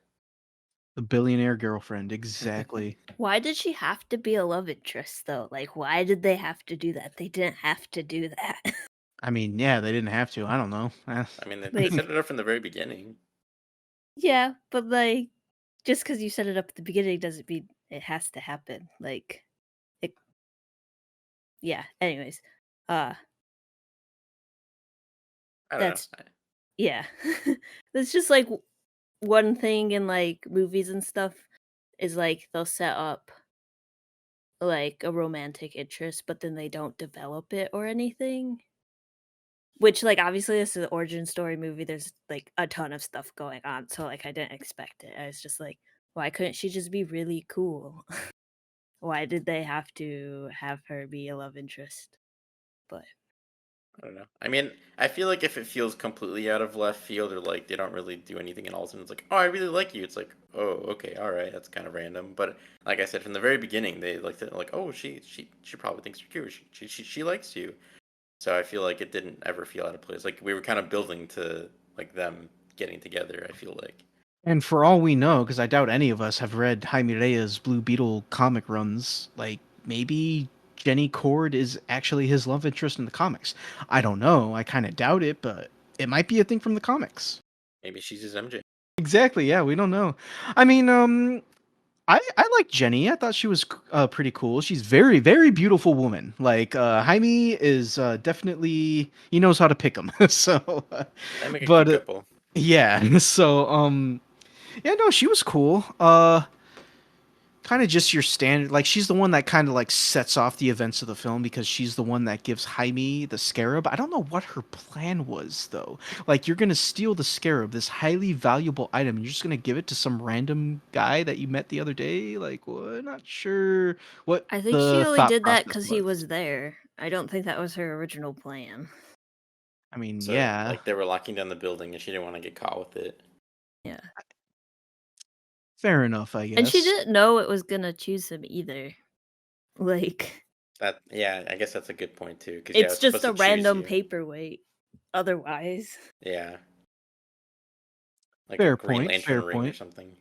The billionaire girlfriend. Exactly. Why did she have to be a love interest, though? Like, why did they have to do that? They didn't have to do that. I mean, yeah, they didn't have to. I don't know. I mean, they Like, set it up from the very beginning. yeah, but, like, just because you set it up at the beginning doesn't mean it has to happen. Like, it yeah, anyways. Uh, I don't know. that's yeah. That's just, like, one thing in, like, movies and stuff is, like, they'll set up, like, a romantic interest, but then they don't develop it or anything. Which, like, obviously, this is an origin story movie, there's, like, a ton of stuff going on, so, like, I didn't expect it. I was just like, "Why couldn't she just be really cool? Why did they have to have her be a love interest?" But I don't know. I mean, I feel like if it feels completely out of left field or like they don't really do anything and all of a sudden it's like, oh, I really like you. It's like, oh, okay, all right, that's kind of random. But like I said from the very beginning, they like, oh, she probably thinks you're cute. She likes you. So I feel like it didn't ever feel out of place. Like we were kind of building to like them getting together. I feel like. And for all we know, because I doubt any of us have read Jaime Reyes' Blue Beetle comic runs, like maybe Jenny Cord is actually his love interest in the comics. I don't know. I kind of doubt it, but it might be a thing from the comics. Maybe she's his MJ. Exactly. Yeah, we don't know. I mean, I like Jenny. I thought she was pretty cool. She's very very beautiful woman. Like Jaime is definitely he knows how to pick them. So, They make a but cute couple. yeah. So yeah, no, she was cool. Kind of just your standard. Like she's the one that kind of like sets off the events of the film because she's the one that gives Jaime the scarab. I don't know what her plan was though. Like you're gonna steal the scarab, this highly valuable item, and you're just gonna give it to some random guy that you met the other day. Like, well, not sure what I think she the only thought did that process because he was. was there. I don't think that was her original plan. I mean, So yeah, like they were locking down the building, and she didn't want to get caught with it. Yeah. fair enough, I And she guess. didn't know it was gonna choose him either. Like, That yeah, I guess that's a good point too. Because yeah, it's it's just supposed to a choose random you. paperweight otherwise. Yeah, like a Fair Green point. Fair Lantern ring or point. something.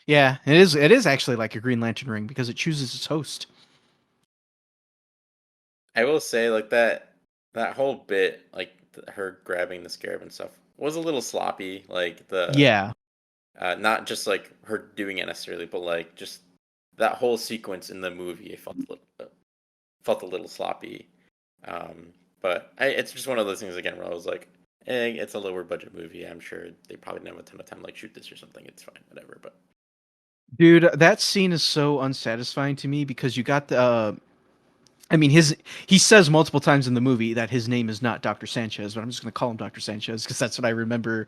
Yeah, it is. It is actually like a Green Lantern ring because it chooses its host. I will say like that whole bit, like her grabbing the scarab and stuff, was a little sloppy. Like the Yeah, not just like her doing it necessarily, but like just that whole sequence in the movie, felt a little sloppy. But it's just one of those things again where I was like, it's a lower budget movie. I'm sure they probably didn't have a ton of time to like shoot this or something. It's fine, whatever. But dude, that scene is so unsatisfying to me because you got the. I mean, he says multiple times in the movie that his name is not Dr. Sanchez, but I'm just going to call him Dr. Sanchez because that's what I remember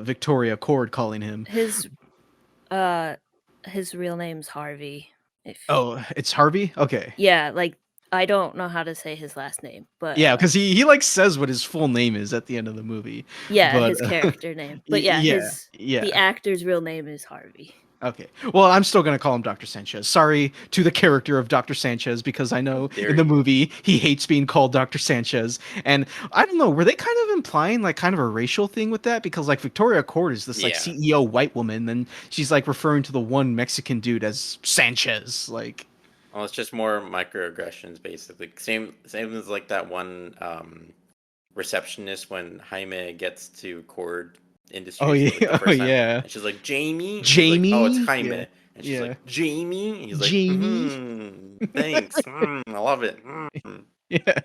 Victoria Cord calling him. His uh his real name's Harvey. If Oh, it's Harvey? Okay. Yeah, like I don't know how to say his last name, but Yeah, because he like says what his full name is at the end of the movie. yeah, But his character name. But yeah, yeah, the yeah. actor's real name is Harvey. Okay. Well, I'm still going to call him Dr. Sanchez. Sorry to the character of Dr. Sanchez because I how know dare in the you? movie he hates being called Dr. Sanchez. And I don't know, were they kind of implying like kind of a racial thing with that? Because like Victoria Court is this like Yeah. CEO white woman, and she's like referring to the one Mexican dude as Sanchez. Like, Well, it's just more microaggressions, basically. Same as like that one receptionist when Jaime gets to Cord oh Industries like the yeah, oh first time, yeah. and she's like Jamie, and he's like, oh, it's Jamie? Yeah. Jaime, and she's Yeah. like Jamie, and he's like, Jamie? thanks, I love it. Yeah.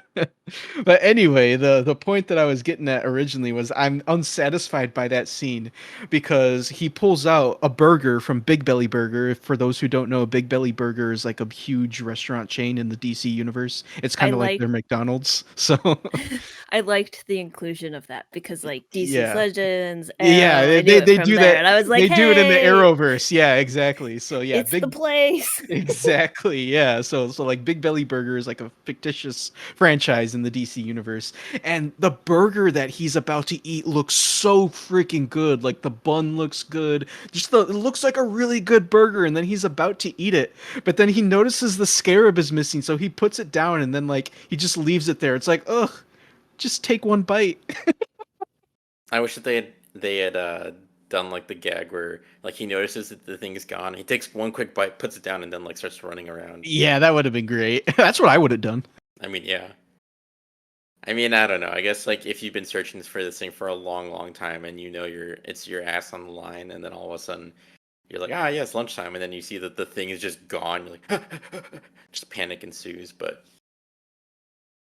But anyway, the point that I was getting at originally was I'm unsatisfied by that scene because he pulls out a burger from Big Belly Burger. For those who don't know, Big Belly Burger is like a huge restaurant chain in the DC universe. It's I kind of like like their McDonald's. So I liked the inclusion of that because like DC's yeah. Legends, Yeah, Arrow, I knew it they from do there that. and I was like, They do it in the "Hey, Arrowverse. Yeah, exactly. So yeah, it's the Big place." exactly, yeah. So like Big Belly Burger is like a fictitious franchise in the DC universe. And the burger that he's about to eat looks so freaking good. Like the bun looks good. It looks like a really good burger and then he's about to eat it. But then he notices the scarab is missing, so he puts it down and then like he just leaves it there. It's like, "Ugh, just take one bite." I wish that they had done like the gag where like he notices that the thing is gone, he takes one quick bite, puts it down, and then like starts running around. Yeah, that would have been great. That's what I would have done. I mean, yeah. I mean, I don't know. I guess like if you've been searching for this thing for a long, long time, and you know it's your ass on the line, and then all of a sudden you're like, ah, yeah, it's lunchtime, and then you see that the thing is just gone. You're like, just panic ensues. But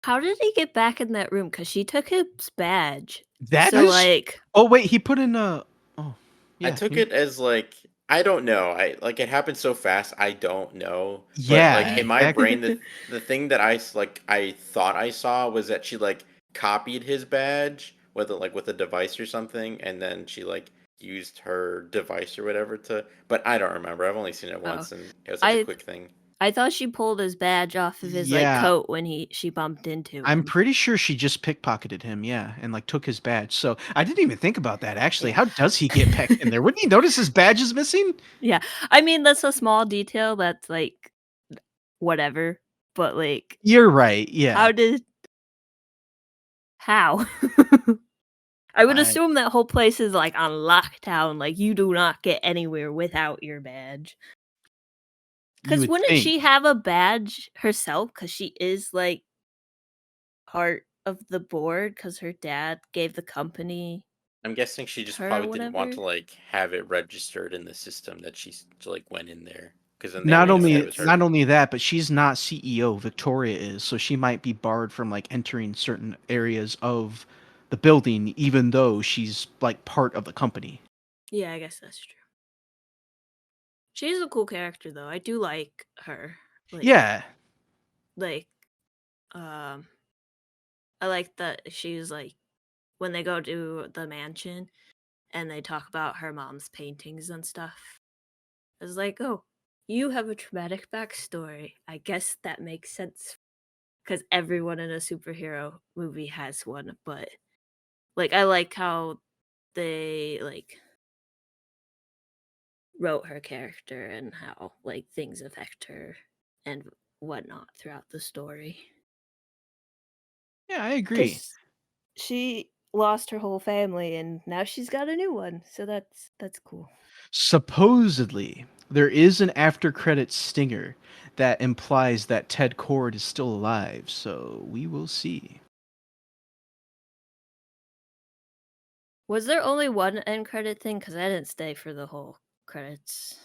How did he get back in that room? Because she took his badge. That So is. like, Oh wait, he put in a. Oh, I yeah. took it as like I don't know. I like it happened so fast. I don't know. But like Yeah, in my exactly. brain, the thing that I thought I saw was that she like copied his badge with with a device or something, and then she like used her device or whatever to. But I don't remember. I've only seen it oh, once, and it was such a I quick thing. I thought she pulled his badge off of his like Yeah, coat when she bumped into I'm him. pretty sure she just pickpocketed him. Yeah, and like took his badge. So I didn't even think about that actually. Yeah. How does he get back in there? Wouldn't he notice his badge is missing? Yeah. I mean, that's a small detail that's like whatever, but like You're right. Yeah. how did how? I would I assume that whole place is like on lockdown, like you do not get anywhere without your badge. you Cuz would wouldn't think. she have a badge herself cuz she is like part of the board cuz her dad gave the company I'm guessing she just her or probably didn't want whatever. to like have it registered in the system that she's like went in there because then they That Not wouldn't makes know that it only was sense. not her. only that, but she's not CEO. Victoria is, so she might be barred from like entering certain areas of the building, even though she's like part of the company. Yeah, I guess that's true. She's a cool character though. I do like her. Like Yeah, like um I like that she's like when they go to the mansion and they talk about her mom's paintings and stuff. It's like, oh, you have a traumatic backstory. I guess that makes sense because everyone in a superhero movie has one. But like, I like how they like wrote her character and how like things affect her and whatnot throughout the story. yeah, I agree. Because she lost her whole family and now she's got a new one, so that's cool. Supposedly, there is an after credits stinger that implies that Ted Cord is still alive, so we will see. Was there only one end credit thing? Because I didn't stay for the whole credits.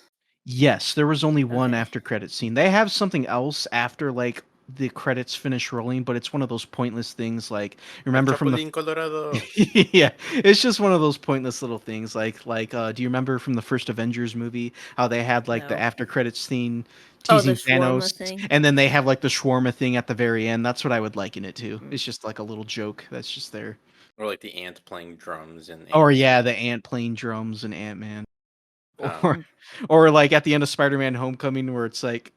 Yes, there was only one Okay. after credit scene. They have something else after like the credits finish rolling, but it's one of those pointless things like El remember from the Chapulín Colorado. yeah, it's just one of those pointless little things do you remember from the first Avengers movie how they had like the No. after credits scene Oh, the teasing shawarma Thanos thing? and then they have like the shawarma thing at the very end. That's what I would liken it to. Mm. It's just like a little joke that's just there. Or like the ant playing drums and Or Ant yeah, Man. the ant playing drums and Ant-Man. Or Um, Mm. or like at the end of Spider-Man Homecoming where it's like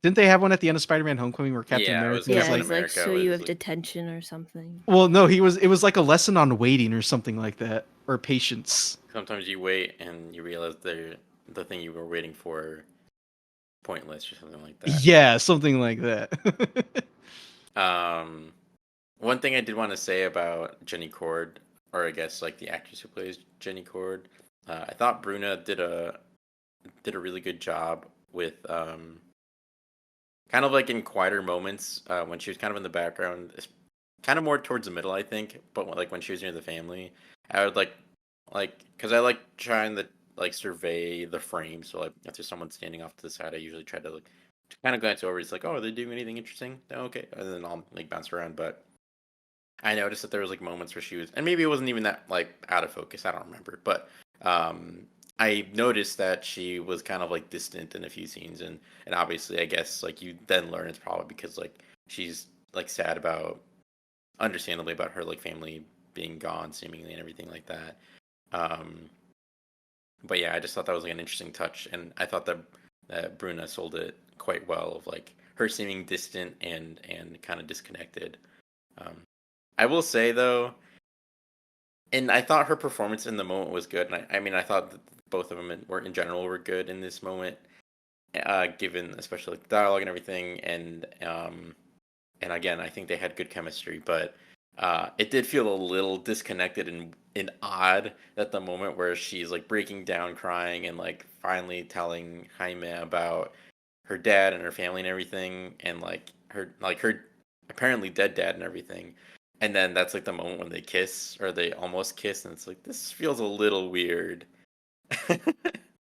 didn't they have one at the end of Spider-Man Homecoming where Captain yeah, it was America is Yeah, Captain like it's like, America so you was have like, detention or something. well no, it was like a lesson on waiting or something like that or patience. sometimes you wait and you realize the thing you were waiting for pointless or something like that. Yeah, something like that. Um, One thing I did want to say about Jenny Cord, or I guess like the actress who plays Jenny Cord, I thought Bruna did a really good job with kind of like in quieter moments when she was kind of in the background, kind of more towards the middle, I think. But like when she was near the family, I would like because I like trying to like survey the frame. So like if there's someone standing off to the side, I usually try to like kind of glance over. It's like, oh, are they doing anything interesting? Oh, okay, and then I'll like bounce around. But I noticed that there was like moments where she was, and maybe it wasn't even that like out of focus. I don't remember, but um, I noticed that she was kind of like distant in a few scenes, and obviously, I guess like you then learn it's probably because like she's like sad about, understandably about her like family being gone seemingly and everything like that. Um, but yeah, I just thought that was like an interesting touch, and I thought that Bruna sold it quite well of like her seeming distant and kind of disconnected. Um, I will say though, and I thought her performance in the moment was good. And I mean, I thought that both of them were in general were good in this moment, given especially like the dialogue and everything. And again, I think they had good chemistry, but it did feel a little disconnected and odd at the moment where she's like breaking down, crying, and like finally telling Jaime about her dad and her family and everything, and like her apparently dead dad and everything. And then that's like the moment when they kiss or they almost kiss, and it's like this feels a little weird.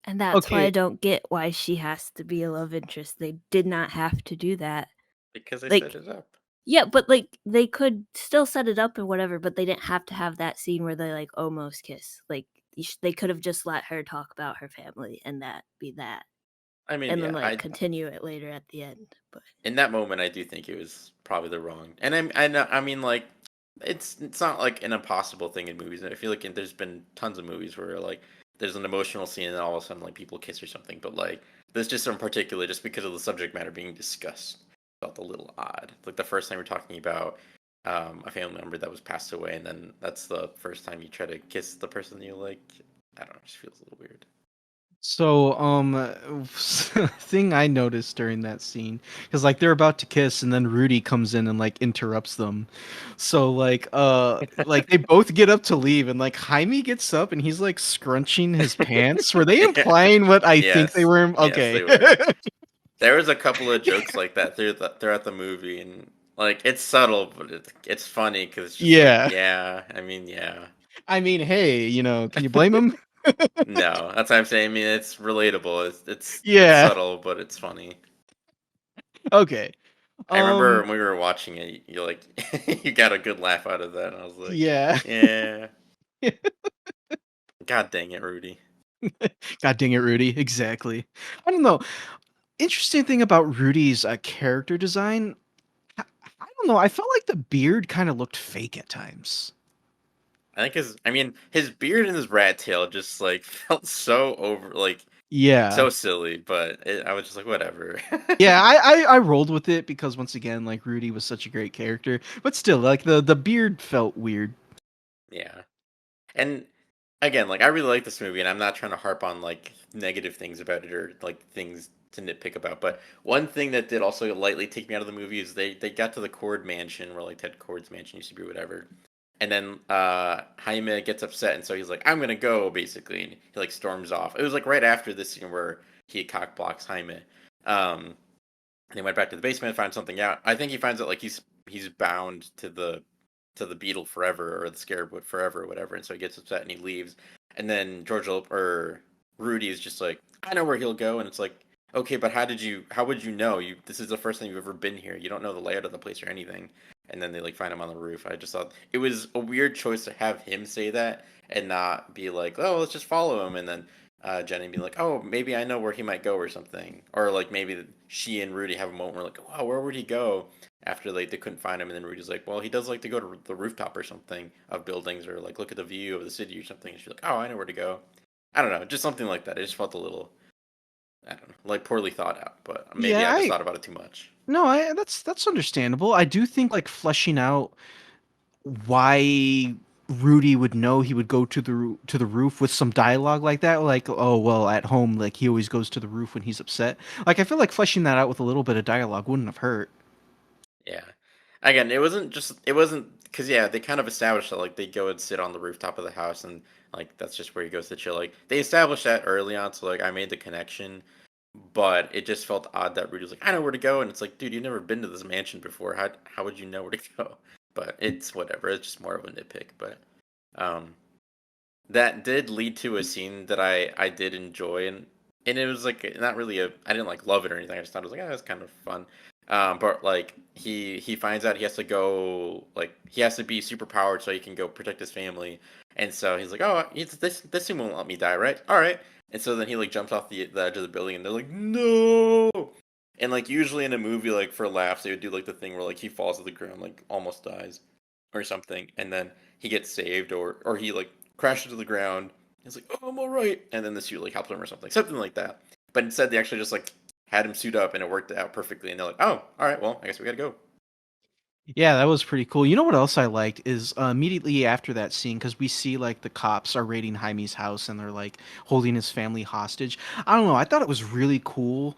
And that's why I Okay, don't get why she has to be a love interest. They did not have to do that. Because I set Like, it up. yeah, but like they could still set it up and whatever, but they didn't have to have that scene where they like almost kiss. Like they could have just let her talk about her family and that be that, I mean, and then yeah, like I continue it later at the end. But in that moment I do think it was probably the wrong. And I know, I mean like it's not like an impossible thing in movies. I feel like there's been tons of movies where like there's an emotional scene and all of a sudden like people kiss or something, but like this just in particular just because of the subject matter being discussed felt a little odd. Like the first time we're talking about a family member that was passed away, and then that's the first time you try to kiss the person you like. I don't know, it just feels a little weird. so thing I noticed during that scene because like they're about to kiss and then Rudy comes in and like interrupts them. So like they both get up to leave and like Jaime gets up and he's like scrunching his pants. Were they Yeah. implying what I think they Yes. were? Yes, Okay. they were. There was a couple of jokes like that throughout the movie, and Like it's subtle, but it's funny because it's just like, Yeah. yeah. I mean, yeah. I mean, hey, can you blame him? No, that's what I'm saying. I mean, it's relatable. It's Yeah. subtle, but it's funny. Okay. I remember Um. when we were watching it, you like you got a good laugh out of that, and I was like, Yeah. yeah. God dang it, Rudy. God dang it, Rudy. Exactly. I don't know. Interesting thing about Rudy's character design. I, I don't know. I felt like the beard kind of looked fake at times. I think I mean, his beard and his rat tail just like felt so over, like Yeah. so silly. But I was just like, whatever. Yeah, I rolled with it because once again, like Rudy was such a great character, but still, like the beard felt weird. Yeah, and again, like I really like this movie, and I'm not trying to harp on like negative things about it or like things to nitpick about. But one thing that did also lightly take me out of the movie is they got to the Cord mansion where like Ted Cord's mansion used to be, or whatever. And then Jaime gets upset, and so he's like, "I'm gonna go," basically, and he like storms off. It was like right after this scene where he cock blocks Jaime. Um, and he went back to the basement, found something out. I think he finds out like he's bound to the beetle forever or the scarab forever or whatever, and so he gets upset and he leaves. And then or Rudy is just like, I know where he'll go, and it's like, okay, but how would you know? This is the first time you've ever been here. You don't know the layout of the place or anything. And then they like find him on the roof. I just thought it was a weird choice to have him say that and not be like, oh, let's just follow him. And then Jenny be like, oh, maybe I know where he might go or something. Or like maybe she and Rudy have a moment where like, wow, where would he go? After they couldn't find him, and then Rudy's like, well, he does like to go to the rooftop or something of buildings or like look at the view of the city or something. And she's like, oh, I know where to go. I don't know, just something like that. It just felt a little, I don't know, like poorly thought out, but maybe Yeah, I just I thought about it too much. no, I that's understandable. I do think like fleshing out why Rudy would know he would go to to the roof with some dialogue like that, like, oh well, at home, like he always goes to the roof when he's upset. Like I feel like fleshing that out with a little bit of dialogue wouldn't have hurt. Yeah. Again, it wasn't because yeah, they kind of established that like they go and sit on the rooftop of the house and like that's just where he goes to chill. Like they established that early on, so like I made the connection, but it just felt odd that Rudy was like, I know where to go, and it's like, dude, you've never been to this mansion before. How would you know where to go? But it's whatever. It's just more of a nitpick. But um, that did lead to a scene that I did enjoy, and it was like not really I didn't like love it or anything. I just thought it was like, oh, that's kind of fun. But like he finds out he has to go, like he has to be super powered so he can go protect his family, and so he's like, oh, this thing won't let me die, right? All right. And so then he like jumps off the edge of the building, and they're like, no. And like usually in a movie, like for laughs, they would do like the thing where like he falls to the ground, like almost dies, or something, and then he gets saved, or he like crashes to the ground. He's like, "Oh, I'm all right," and then the suit like helps him or something like that. But instead, they actually just like had him suit up, and it worked out perfectly. And they're like, "Oh, all right, well, I guess we gotta go." Yeah, that was pretty cool. You know what else I liked is immediately after that scene, because we see like the cops are raiding Jaime's house and they're like holding his family hostage. I don't know. I thought it was really cool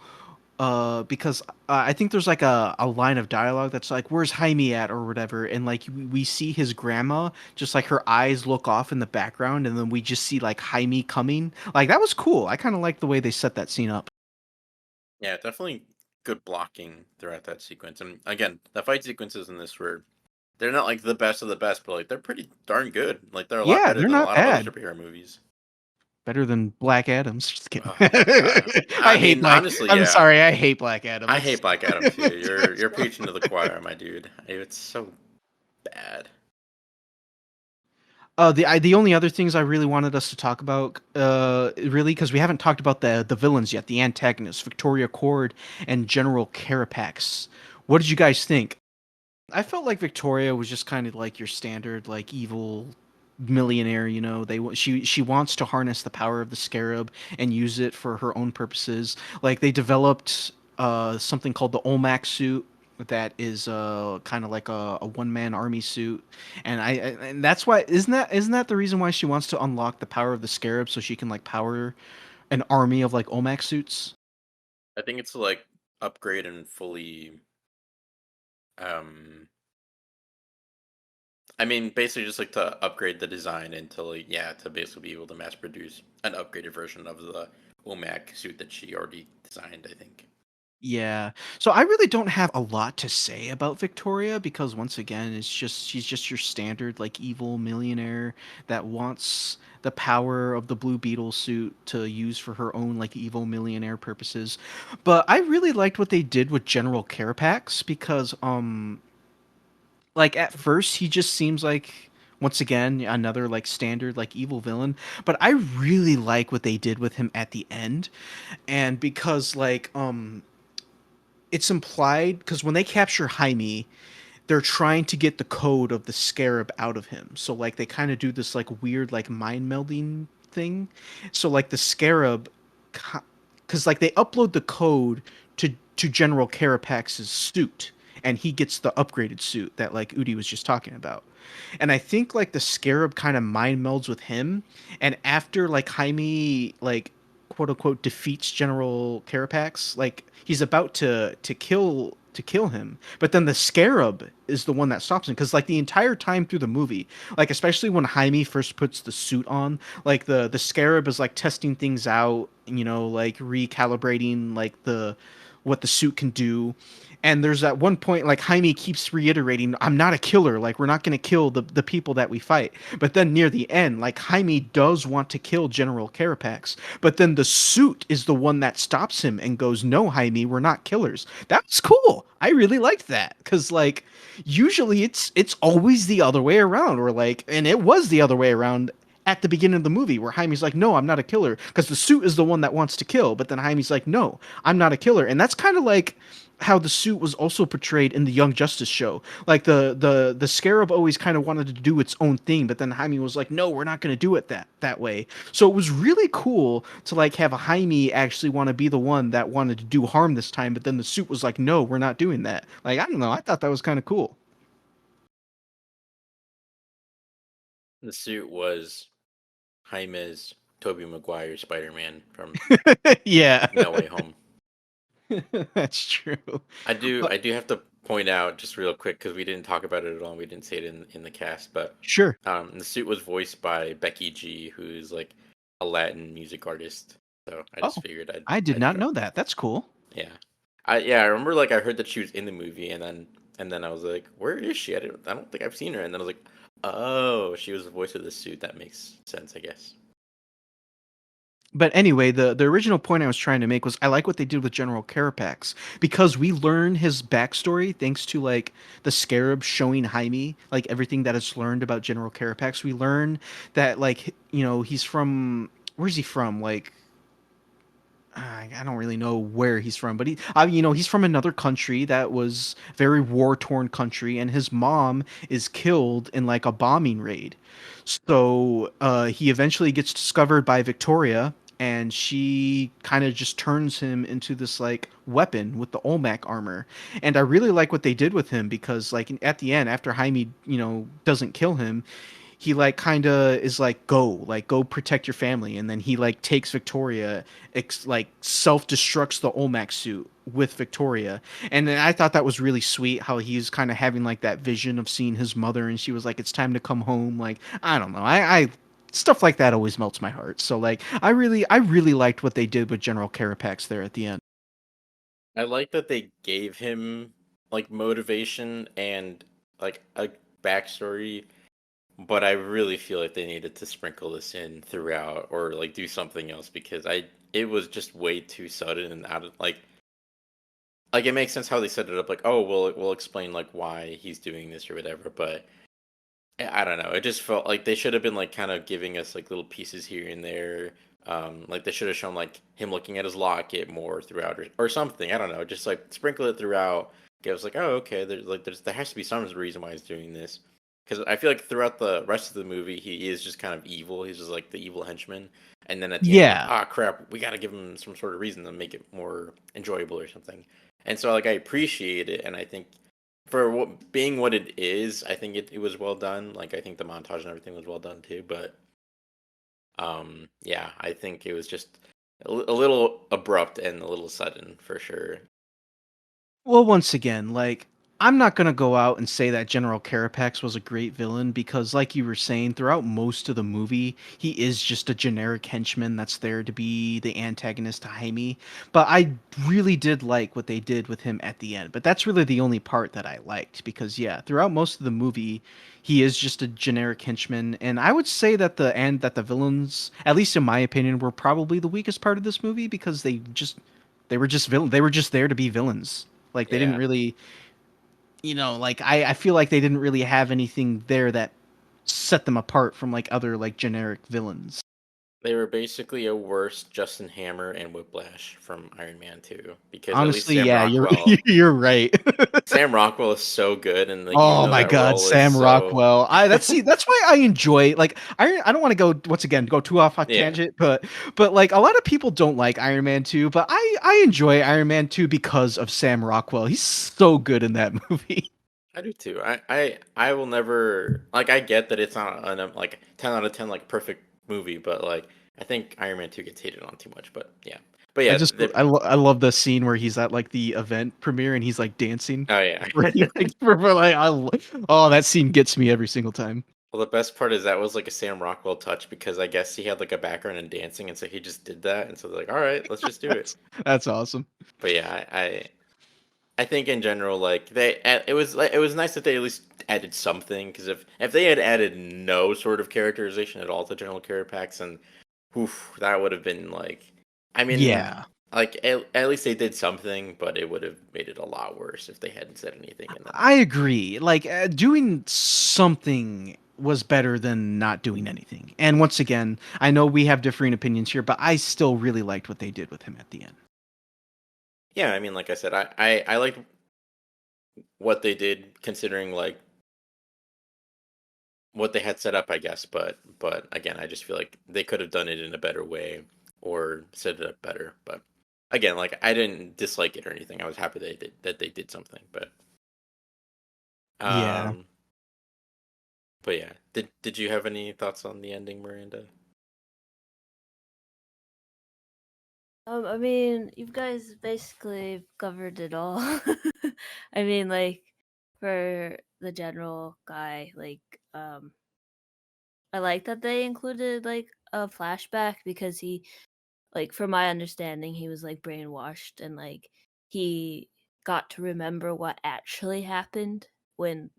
because I think there's like a line of dialogue that's like, "Where's Jaime at?" or whatever, and like we see his grandma, just like her eyes look off in the background, and then we just see like Jaime coming. Like that was cool. I kind of like the way they set that scene up. Yeah, definitely good blocking throughout that sequence. And again, the fight sequences in this were they're not like the best of the best, but like they're pretty darn good. Like they're a lot Yeah, better they're than a not lot of other bad. superhero movies. Better than Black Adams. Just kidding. Oh God, I I hate mean, Black. honestly, I'm yeah, sorry. I hate Black Adam. I It's hate Black Adam too. it's You're rough. preaching to the choir, my dude. It's so bad. The only other things I really wanted us to talk about, really, because we haven't talked about the villains yet, the antagonists, Victoria Cord and General Carapax. What did you guys think? I felt like Victoria was just kind of like your standard like evil millionaire. She wants to harness the power of the scarab and use it for her own purposes. Like they developed something called the Olmec suit that is kind of like a one man army suit, and and that's why isn't that the reason why she wants to unlock the power of the scarab so she can like power an army of like Olmec suits. I think it's to, like upgrade and fully um I mean basically just like to upgrade the design and to like yeah, to basically be able to mass produce an upgraded version of the OMAC suit that she already designed, I think. Yeah. So I really don't have a lot to say about Victoria because once again, it's just she's just your standard like evil millionaire that wants the power of the Blue Beetle suit to use for her own like evil millionaire purposes. But I really liked what they did with General Carapax because like at first he just seems like once again another like standard like evil villain, but I really like what they did with him at the end. And because it's implied because when they capture Jaime, they're trying to get the code of the scarab out of him. So like they kind of do this like weird like mind melding thing. So like the scarab, because like they upload the code to General Carapax's suit, and he gets the upgraded suit that like Udi was just talking about. And I think like the scarab kind of mind melds with him, and after like Jaime like quote unquote defeats General Carapax, like he's about to kill him, but then the scarab is the one that stops him because like the entire time through the movie, like especially when Jaime first puts the suit on, like the scarab is like testing things out, like recalibrating like the what the suit can do. And there's at one point like Jaime keeps reiterating, I'm not a killer, like we're not going to kill the people that we fight. But then near the end, like Jaime does want to kill General Carapax, but then the suit is the one that stops him and goes, no, Jaime, we're not killers. That's cool. I really liked that because like usually it's always the other way around, or like, and it was the other way around at the beginning of the movie where Jaime's like, no, I'm not a killer because the suit is the one that wants to kill. But then Jaime's like, no, I'm not a killer. And that's kind of like how the suit was also portrayed in the Young Justice show. Like the Scarab always kind of wanted to do its own thing, but then Jaime was like, "No, we're not going to do it that way." So it was really cool to like have a Jaime actually want to be the one that wanted to do harm this time, but then the suit was like, "No, we're not doing that." Like I don't know, I thought that was kind of cool. The suit was Jaime's Tobey Maguire Spider-Man from Yeah, No Way Home. that's true. I do have to point out just real quick because we didn't talk about it at all. We didn't say it in the cast, but Sure. the suit was voiced by Becky G, who's like a Latin music artist. So I Oh, just figured I'd I did I'd not drop. know that. That's cool. Yeah, I remember like I heard that she was in the movie, and then I was like, where is she? I don't think I've seen her. And then I was like, oh, she was the voice of the suit. That makes sense, I guess. But anyway, the original point I was trying to make was I like what they did with General Carapax because we learn his backstory thanks to like the Scarab showing Jaime like everything that is learned about General Carapax. We learn that like he's from where's he from? Like I don't really know where he's from, but he's from another country that was very war torn country, and his mom is killed in like a bombing raid. So he eventually gets discovered by Victoria, and she kind of just turns him into this like weapon with the Olmec armor. And I really like what they did with him because like at the end, after Jaime doesn't kill him, he like kind of is like go protect your family, and then he like takes Victoria, like self-destructs the Olmec suit with Victoria. And then I thought that was really sweet how he's kind of having like that vision of seeing his mother, and she was like, it's time to come home. Like I don't know, I stuff like that always melts my heart. So like I really liked what they did with General Carapax there at the end. I like that they gave him like motivation and like a backstory, but I really feel like they needed to sprinkle this in throughout or like do something else because I it was just way too sudden and out of like it makes sense how they set it up like oh we'll explain like why he's doing this or whatever, but I don't know. It just felt like they should have been like kind of giving us like little pieces here and there. Like they should have shown like him looking at his locket more throughout or something. I don't know. Just like sprinkle it throughout. Give us like, oh, okay. There has to be some reason why he's doing this. Because I feel like throughout the rest of the movie, he is just kind of evil. He's just like the evil henchman. And then at the end, I'm like, Yeah. ah, crap. We got to give him some sort of reason to make it more enjoyable or something. And so like I appreciate it, and I think for being what it is, I think it was well done. Like I think the montage and everything was well done too. But yeah, I think it was just a little abrupt and a little sudden for sure. Well, once again, like I'm not gonna go out and say that General Carapax was a great villain because, like you were saying, throughout most of the movie, he is just a generic henchman that's there to be the antagonist to Jaime. But I really did like what they did with him at the end. But that's really the only part that I liked because, yeah, throughout most of the movie, he is just a generic henchman, and I would say that the villains, at least in my opinion, were probably the weakest part of this movie because they were just villain. They were just there to be villains. Like they didn't Yeah, really, like I feel like they didn't really have anything there that set them apart from like other like generic villains. they were basically a worse Justin Hammer and Whiplash from Iron Man 2 because at least Honestly, yeah, you're Rockwell you're right. Sam Rockwell is so good, and like even Oh though my that God, role is Sam so Rockwell. That's why I enjoy like I don't want to go once again go too off a yeah, tangent, but like a lot of people don't like Iron Man 2, but I enjoy Iron Man 2 because of Sam Rockwell. He's so good in that movie. I do too. I will never like. I get that it's not like 10 out of 10 like perfect movie, but like I think Iron Man 2 gets hated on too much. But I yeah, just I love the scene where he's at like the event premiere and he's like dancing. oh yeah. Where he like for like oh, that scene gets me every single time. Well, the best part is that was like a Sam Rockwell touch because I guess he had like a background in dancing, and so he just did that, and so they're like, all right, let's just do it. That's awesome. But yeah, I think in general, like it was nice that they at least added something because if they had added no sort of characterization at all to General Carapax, and oof, that would have been like, I mean, Yeah. like at least they did something, but it would have made it a lot worse if they hadn't said anything. And then I agree. Like doing something was better than not doing anything. And once again, I know we have differing opinions here, but I still really liked what they did with him at the end. yeah, I mean, like I said, I liked what they did considering like what they had set up, I guess. But again, I just feel like they could have done it in a better way or set it up better. But again, like I didn't dislike it or anything. I was happy that they did something. Yeah. Um, but yeah, did you have any thoughts on the ending, Miranda? I mean, you guys basically covered it all. I mean, like for the general guy, like I like that they included like a flashback because he like from my understanding he was like brainwashed and like he got to remember what actually happened when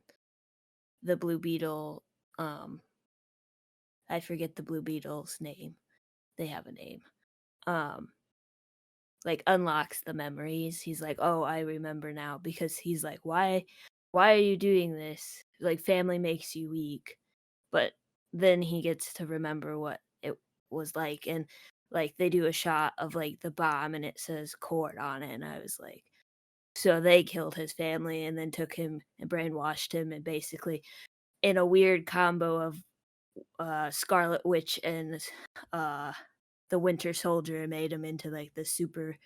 the Blue Beetle um I forget the Blue Beetle's name. They have a name. Um like unlocks the memories. He's like, "Oh, I remember now," because he's like, why are you doing this? Like family makes you weak." But then he gets to remember what it was like, and like they do a shot of like the bomb and it says court on it, and I was like, so they killed his family and then took him and brainwashed him and basically in a weird combo of Scarlet Witch and uh the Winter Soldier made him into like the super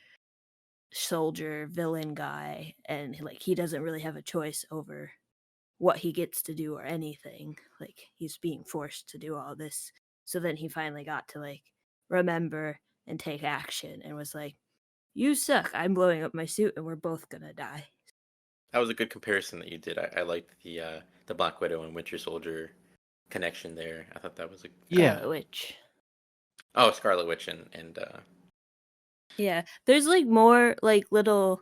soldier villain guy, and like he doesn't really have a choice over what he gets to do or anything. Like he's being forced to do all this. So then he finally got to like remember and take action and was like, "You suck. I'm blowing up my suit and we're both going to die." That was a good comparison that you did. I liked the Black Widow and Winter Soldier connection there. I thought that was Yeah. Scarlet Witch. oh, Scarlet Witch and Yeah. There's like more like little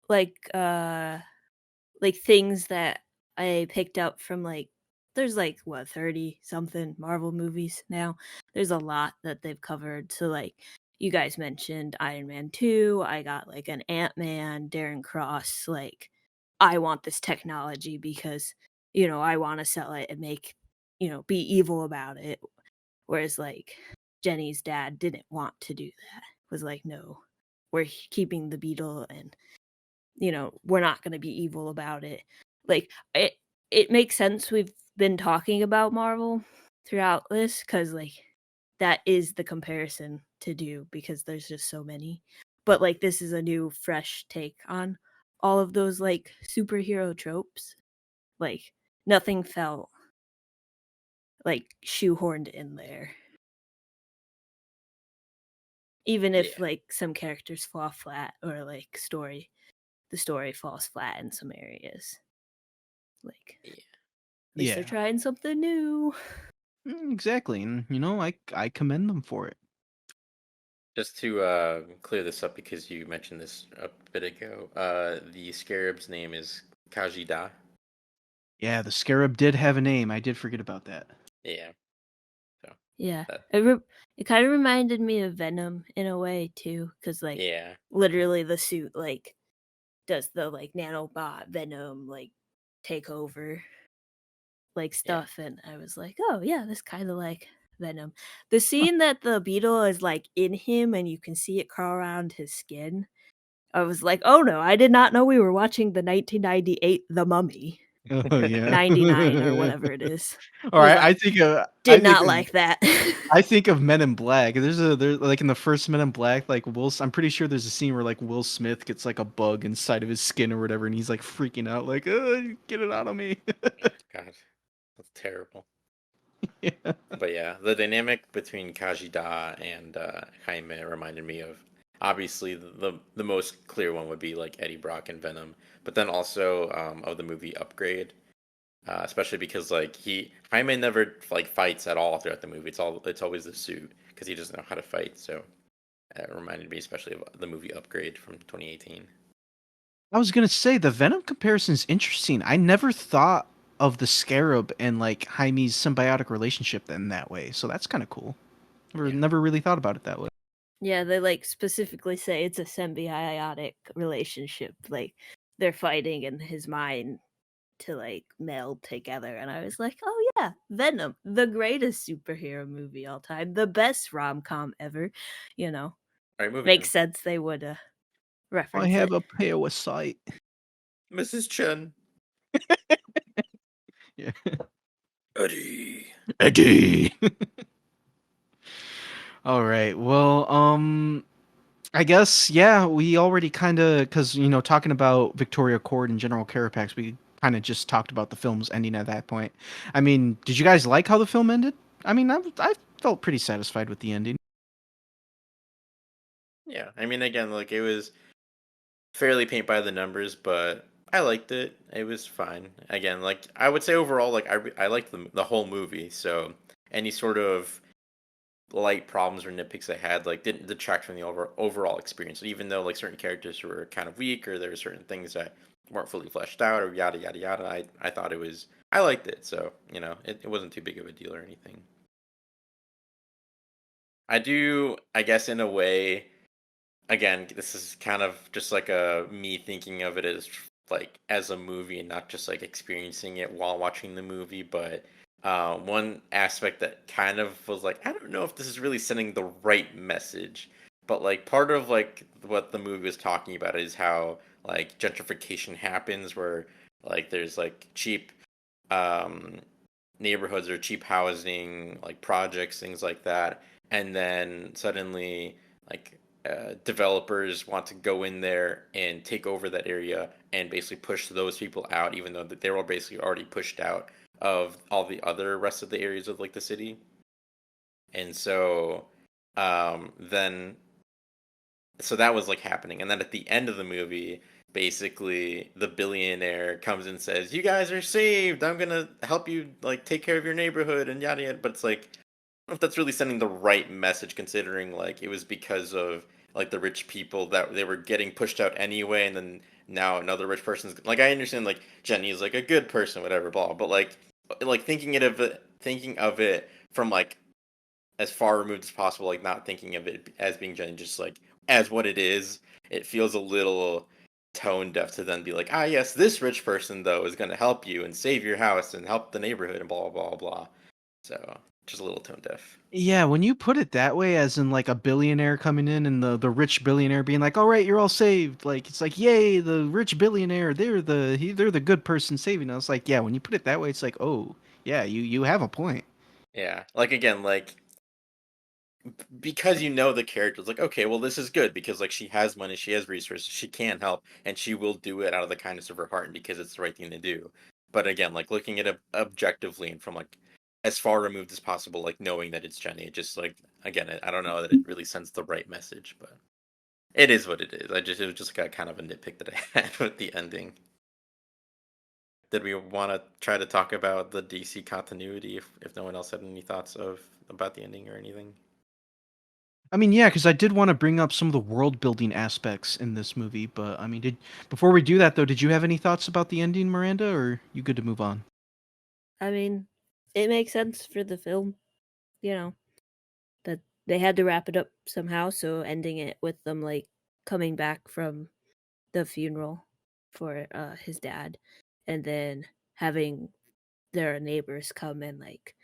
like like things that I picked up from like there's like what 30 something Marvel movies now. There's a lot that they've covered. So like you guys mentioned Iron Man 2, I got like an Ant-Man, Darren Cross like I want this technology because I want to sell it and make be evil about it. Whereas like Jenny's dad didn't want to do that. Was like no. We're keeping the beetle and we're not going to be evil about it. Like it makes sense we've been talking about Marvel throughout this cuz like that is the comparison to do because there's just so many. But like this is a new fresh take on all of those like superhero tropes. Like nothing felt like shoehorned in there. Even if yeah. like some characters fall flat or like story the story falls flat in some areas. Like, Yeah. at least they're Yeah. trying something new. Exactly. And I commend them for it. Just to clear this up because you mentioned this a bit ago, the scarab's name is Kajida. Yeah, the scarab did have a name. I did forget about that. Yeah. So Yeah, that it kind of reminded me of Venom in a way too, because like yeah. literally the suit like does the like nanobot Venom like take over like Yeah. stuff, and I was like, oh yeah, this kind of like Venom. The scene that the beetle is like in him and you can see it crawl around his skin. I was like, oh no, I did not know we were watching the 1998 The Mummy. Oh yeah. 99 or whatever it is. All I was right, like, I did think not of like that. I think of Men in Black. There's like in the first Men in Black, like I'm pretty sure there's a scene where like Will Smith gets like a bug inside of his skin or whatever, and he's like freaking out, like, get it out of me. God, that's terrible. Yeah. But yeah, the dynamic between Kajida and Jaime reminded me of obviously the most clear one would be like Eddie Brock and Venom, but then also of the movie Upgrade, especially because like Jaime never like fights at all throughout the movie. It's always the suit because he doesn't know how to fight. So it reminded me especially of the movie Upgrade from 2018. I was gonna say the Venom comparison is interesting. I never thought of the Scarab and like Jaime's symbiotic relationship in that way, so that's kind of cool. Never, Yeah. never really thought about it that way. Yeah, they like specifically say it's a symbiotic relationship. Like they're fighting in his mind to like meld together. And I was like, oh yeah, Venom, the greatest superhero movie all time, the best rom com ever. You know, All right, moving makes on. sense they would I reference have it. a parasite. Mrs. Chen. Yeah. Eddie. Eddie. All right. Well, I guess yeah, we already kind of because talking about Victoria Court and General Carapax, we kind of just talked about the film's ending at that point. I mean, did you guys like how the film ended? I mean, I felt pretty satisfied with the ending. Yeah, I mean, again, like it was fairly paint by the numbers, but I liked it. It was fine. Again, like I would say overall, like I liked the whole movie. So any sort of light problems or nitpicks I had like didn't detract from the overall experience. Even though like certain characters were kind of weak or there were certain things that weren't fully fleshed out or yada yada yada, I thought I liked it. So it wasn't too big of a deal or anything. I do, I guess, in a way. Again, this is kind of just like a me thinking of it as like as a movie and not just like experiencing it while watching the movie. But one aspect that kind of was like, I don't know if this is really sending the right message. But like part of like what the movie was talking about is how like gentrification happens, where like there's like cheap um, neighborhoods or cheap housing, like projects, things like that, and then suddenly like developers want to go in there and take over that area and basically push those people out, even though they were basically already pushed out of all the other rest of the areas of like the city. And so then so that was like happening, and then at the end of the movie basically the billionaire comes and says, you guys are saved, I'm gonna help you like take care of your neighborhood and yada yada. But it's like, I don't know if that's really sending the right message, considering like it was because of like the rich people that they were getting pushed out anyway, and then now another rich person's like, I understand like Jenny is like a good person, whatever, blah, but like thinking of it from like as far removed as possible, like not thinking of it as being Jenny, just like as what it is. It feels a little tone deaf to then be like, ah, yes, this rich person though is going to help you and save your house and help the neighborhood and blah blah blah blah. So just a little tone deaf. Yeah, when you put it that way, as in like a billionaire coming in and the rich billionaire being like, "All right, you're all saved." Like it's like, "Yay, the rich billionaire, they're the good person saving us." Like, yeah, when you put it that way, it's like, "Oh, yeah, you have a point." Yeah, like again, like because the character, it's like, okay, well, this is good because like she has money, she has resources, she can help, and she will do it out of the kindness of her heart and because it's the right thing to do. But again, like looking at it objectively and from like as far removed as possible, like knowing that it's Jenny, it just like again, I don't know that it really sends the right message, but It is what it is. It was just got kind of a nitpick that I had with the ending. Did we want to try to talk about the DC continuity if no one else had any thoughts of about the ending or anything? I mean, yeah, because I did want to bring up some of the world building aspects in this movie, but I mean, did before we do that though, did you have any thoughts about the ending, Miranda, or you good to move on? I mean, it makes sense for the film, you know, that they had to wrap it up somehow, so ending it with them like coming back from the funeral for his dad and then having their neighbors come and like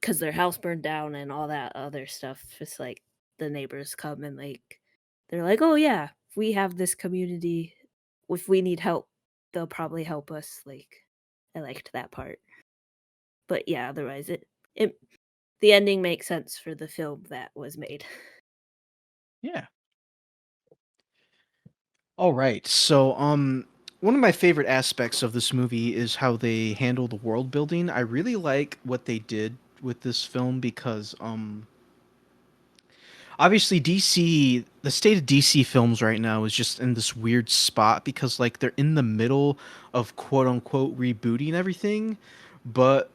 cuz their house burned down and all that other stuff, just like the neighbors come and like they're like, "Oh yeah, we have this community. If we need help, they'll probably help us." Like I liked that part. But yeah, otherwise it the ending makes sense for the film that was made. Yeah. All right. So, one of my favorite aspects of this movie is how they handle the world building. I really like what they did with this film because, obviously DC, the state of DC films right now is just in this weird spot because like they're in the middle of quote unquote rebooting everything, but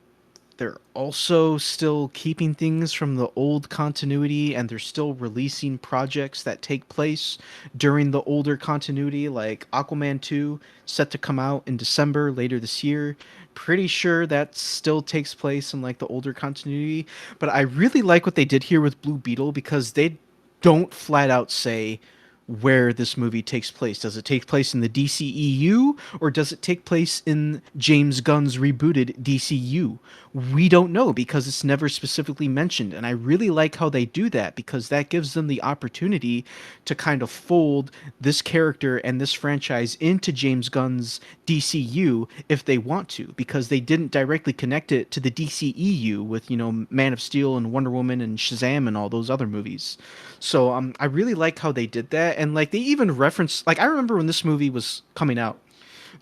they're also still keeping things from the old continuity and they're still releasing projects that take place during the older continuity, like Aquaman 2 set to come out in December later this year. Pretty sure that still takes place in like the older continuity, but I really like what they did here with Blue Beetle because they don't flat out say where this movie takes place. Does it take place in the DCEU or does it take place in James Gunn's rebooted DCU? We don't know because it's never specifically mentioned. And I really like how they do that because that gives them the opportunity to kind of fold this character and this franchise into James Gunn's DCU if they want to, because they didn't directly connect it to the DCEU with, Man of Steel and Wonder Woman and Shazam and all those other movies. So I really like how they did that, and like they even reference, like I remember when this movie was coming out,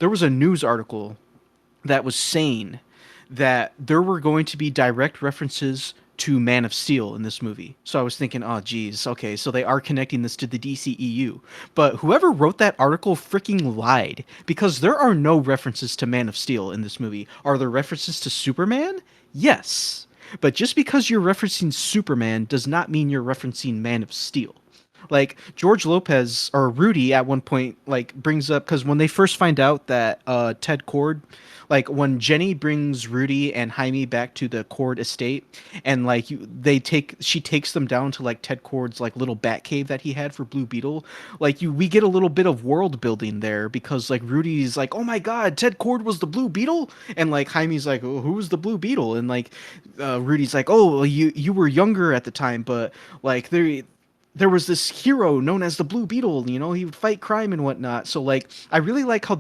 there was a news article that was saying that there were going to be direct references to Man of Steel in this movie. So I was thinking, oh geez, okay, so they are connecting this to the DCEU. But whoever wrote that article freaking lied because there are no references to Man of Steel in this movie. Are there references to Superman? Yes. But just because you're referencing Superman does not mean you're referencing Man of Steel. Like George Lopez or Rudy at one point like brings up, because when they first find out that Ted Cord, like when Jenny brings Rudy and Jaime back to the Cord estate, and like she takes them down to like Ted Cord's like little bat cave that he had for Blue Beetle. Like we get a little bit of world building there because like Rudy's like, oh my god, Ted Cord was the Blue Beetle, and like Jaime's like, oh, who was the Blue Beetle, and like Rudy's like, oh, well, you were younger at the time, but like there was this hero known as the Blue Beetle, he would fight crime and whatnot. So like I really like how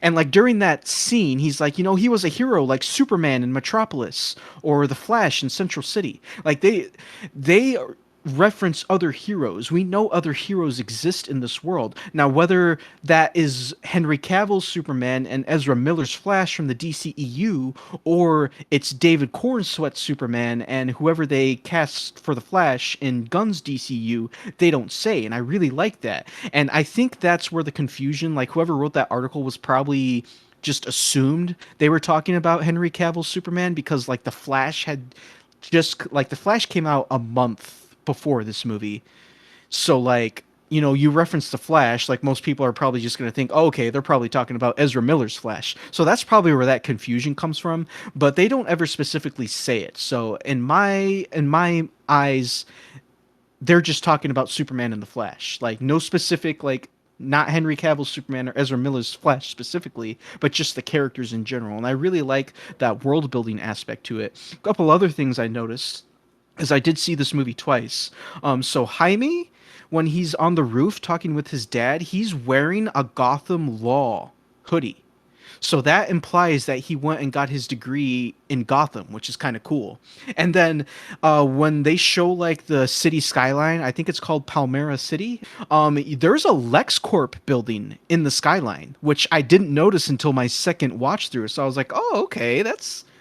and like during that scene he's like, he was a hero like Superman in Metropolis or the Flash in Central City. Like they reference other heroes. We know other heroes exist in this world. Now, whether that is Henry Cavill's Superman and Ezra Miller's Flash from the DCEU, or it's David Cornsweet's Superman and whoever they cast for the Flash in Gunn's DCU, they don't say. And I really like that. And I think that's where the confusion, like whoever wrote that article was probably just assumed they were talking about Henry Cavill's Superman because like the Flash came out a month before this movie. So like, you reference the Flash, like most people are probably just going to think, oh, okay, they're probably talking about Ezra Miller's Flash. So that's probably where that confusion comes from, but they don't ever specifically say it. So in my eyes, they're just talking about Superman and the Flash. Like no specific like not Henry Cavill's Superman or Ezra Miller's Flash specifically, but just the characters in general. And I really like that world building aspect to it. A couple other things I noticed is I did see this movie twice. So Jaime, when he's on the roof talking with his dad, he's wearing a Gotham Law hoodie. So that implies that he went and got his degree in Gotham, which is kind of cool. And then when they show like the city skyline, I think it's called Palmera City. There's a LexCorp building in the skyline, which I didn't notice until my second watch through. So I was like, oh, okay,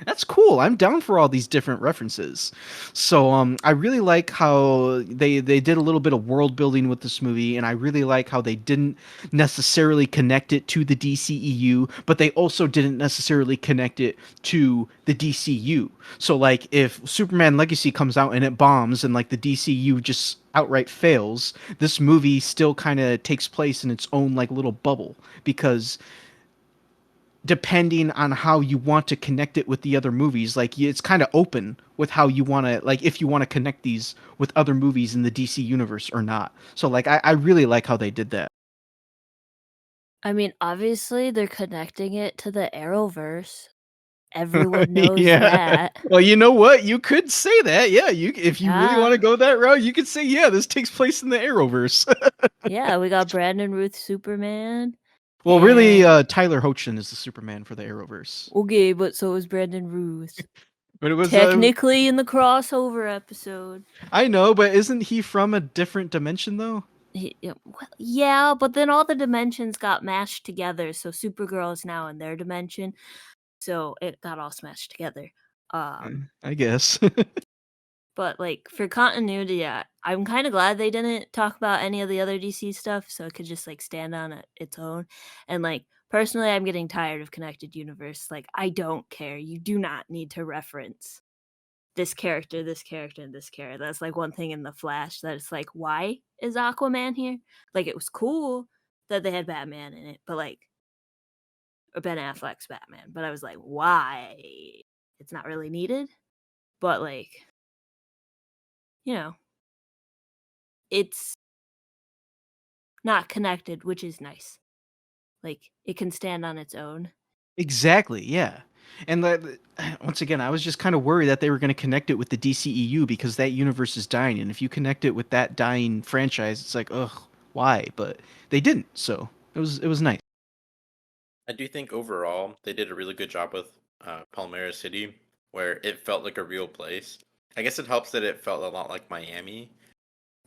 That's cool. I'm down for all these different references. So I really like how they did a little bit of world building with this movie, and I really like how they didn't necessarily connect it to the DCEU, but they also didn't necessarily connect it to the DCU. So like if Superman Legacy comes out and it bombs and like the DCU just outright fails, this movie still kind of takes place in its own like little bubble because depending on how you want to connect it with the other movies, like it's kind of open with how you want to, like if you want to connect these with other movies in the DC universe or not. So like I really like how they did that. I mean, obviously they're connecting it to the Arrowverse. Everyone knows Yeah. that. Well, you know what? You could say that. Yeah, you if you really want Yeah. to go that route, you could say yeah, this takes place in the Arrowverse. Yeah, we got Brandon Ruth Superman, Well, really and Tyler Hoechlin is the Superman for the Arrowverse. okay, but so is Brandon Ruth. But it was Technically in the crossover episode. I know, but isn't he from a different dimension though? Well, yeah, but then all the dimensions got mashed together, so Supergirl is now in their dimension, so it got all smashed together. I guess. But like for continuity, I'm kind of glad they didn't talk about any of the other DC stuff, so it could just like stand on its own. And like personally, I'm getting tired of connected universe. Like I don't care. You do not need to reference this character, and this character. That's like one thing in the Flash that it's like, why is Aquaman here? Like it was cool that they had Batman in it, but like or Ben Affleck's Batman. But I was like, why? It's not really needed. But like, you know, it's not connected, which is nice. Like it can stand on its own. Exactly, yeah. And once again, I was just kind of worried that they were going to connect it with the DCEU because that universe is dying, and if you connect it with that dying franchise, it's like, ugh, why? But they didn't, so it was nice. I do think overall they did a really good job with Palmyra City, where it felt like a real place. I guess it helps that it felt a lot like Miami,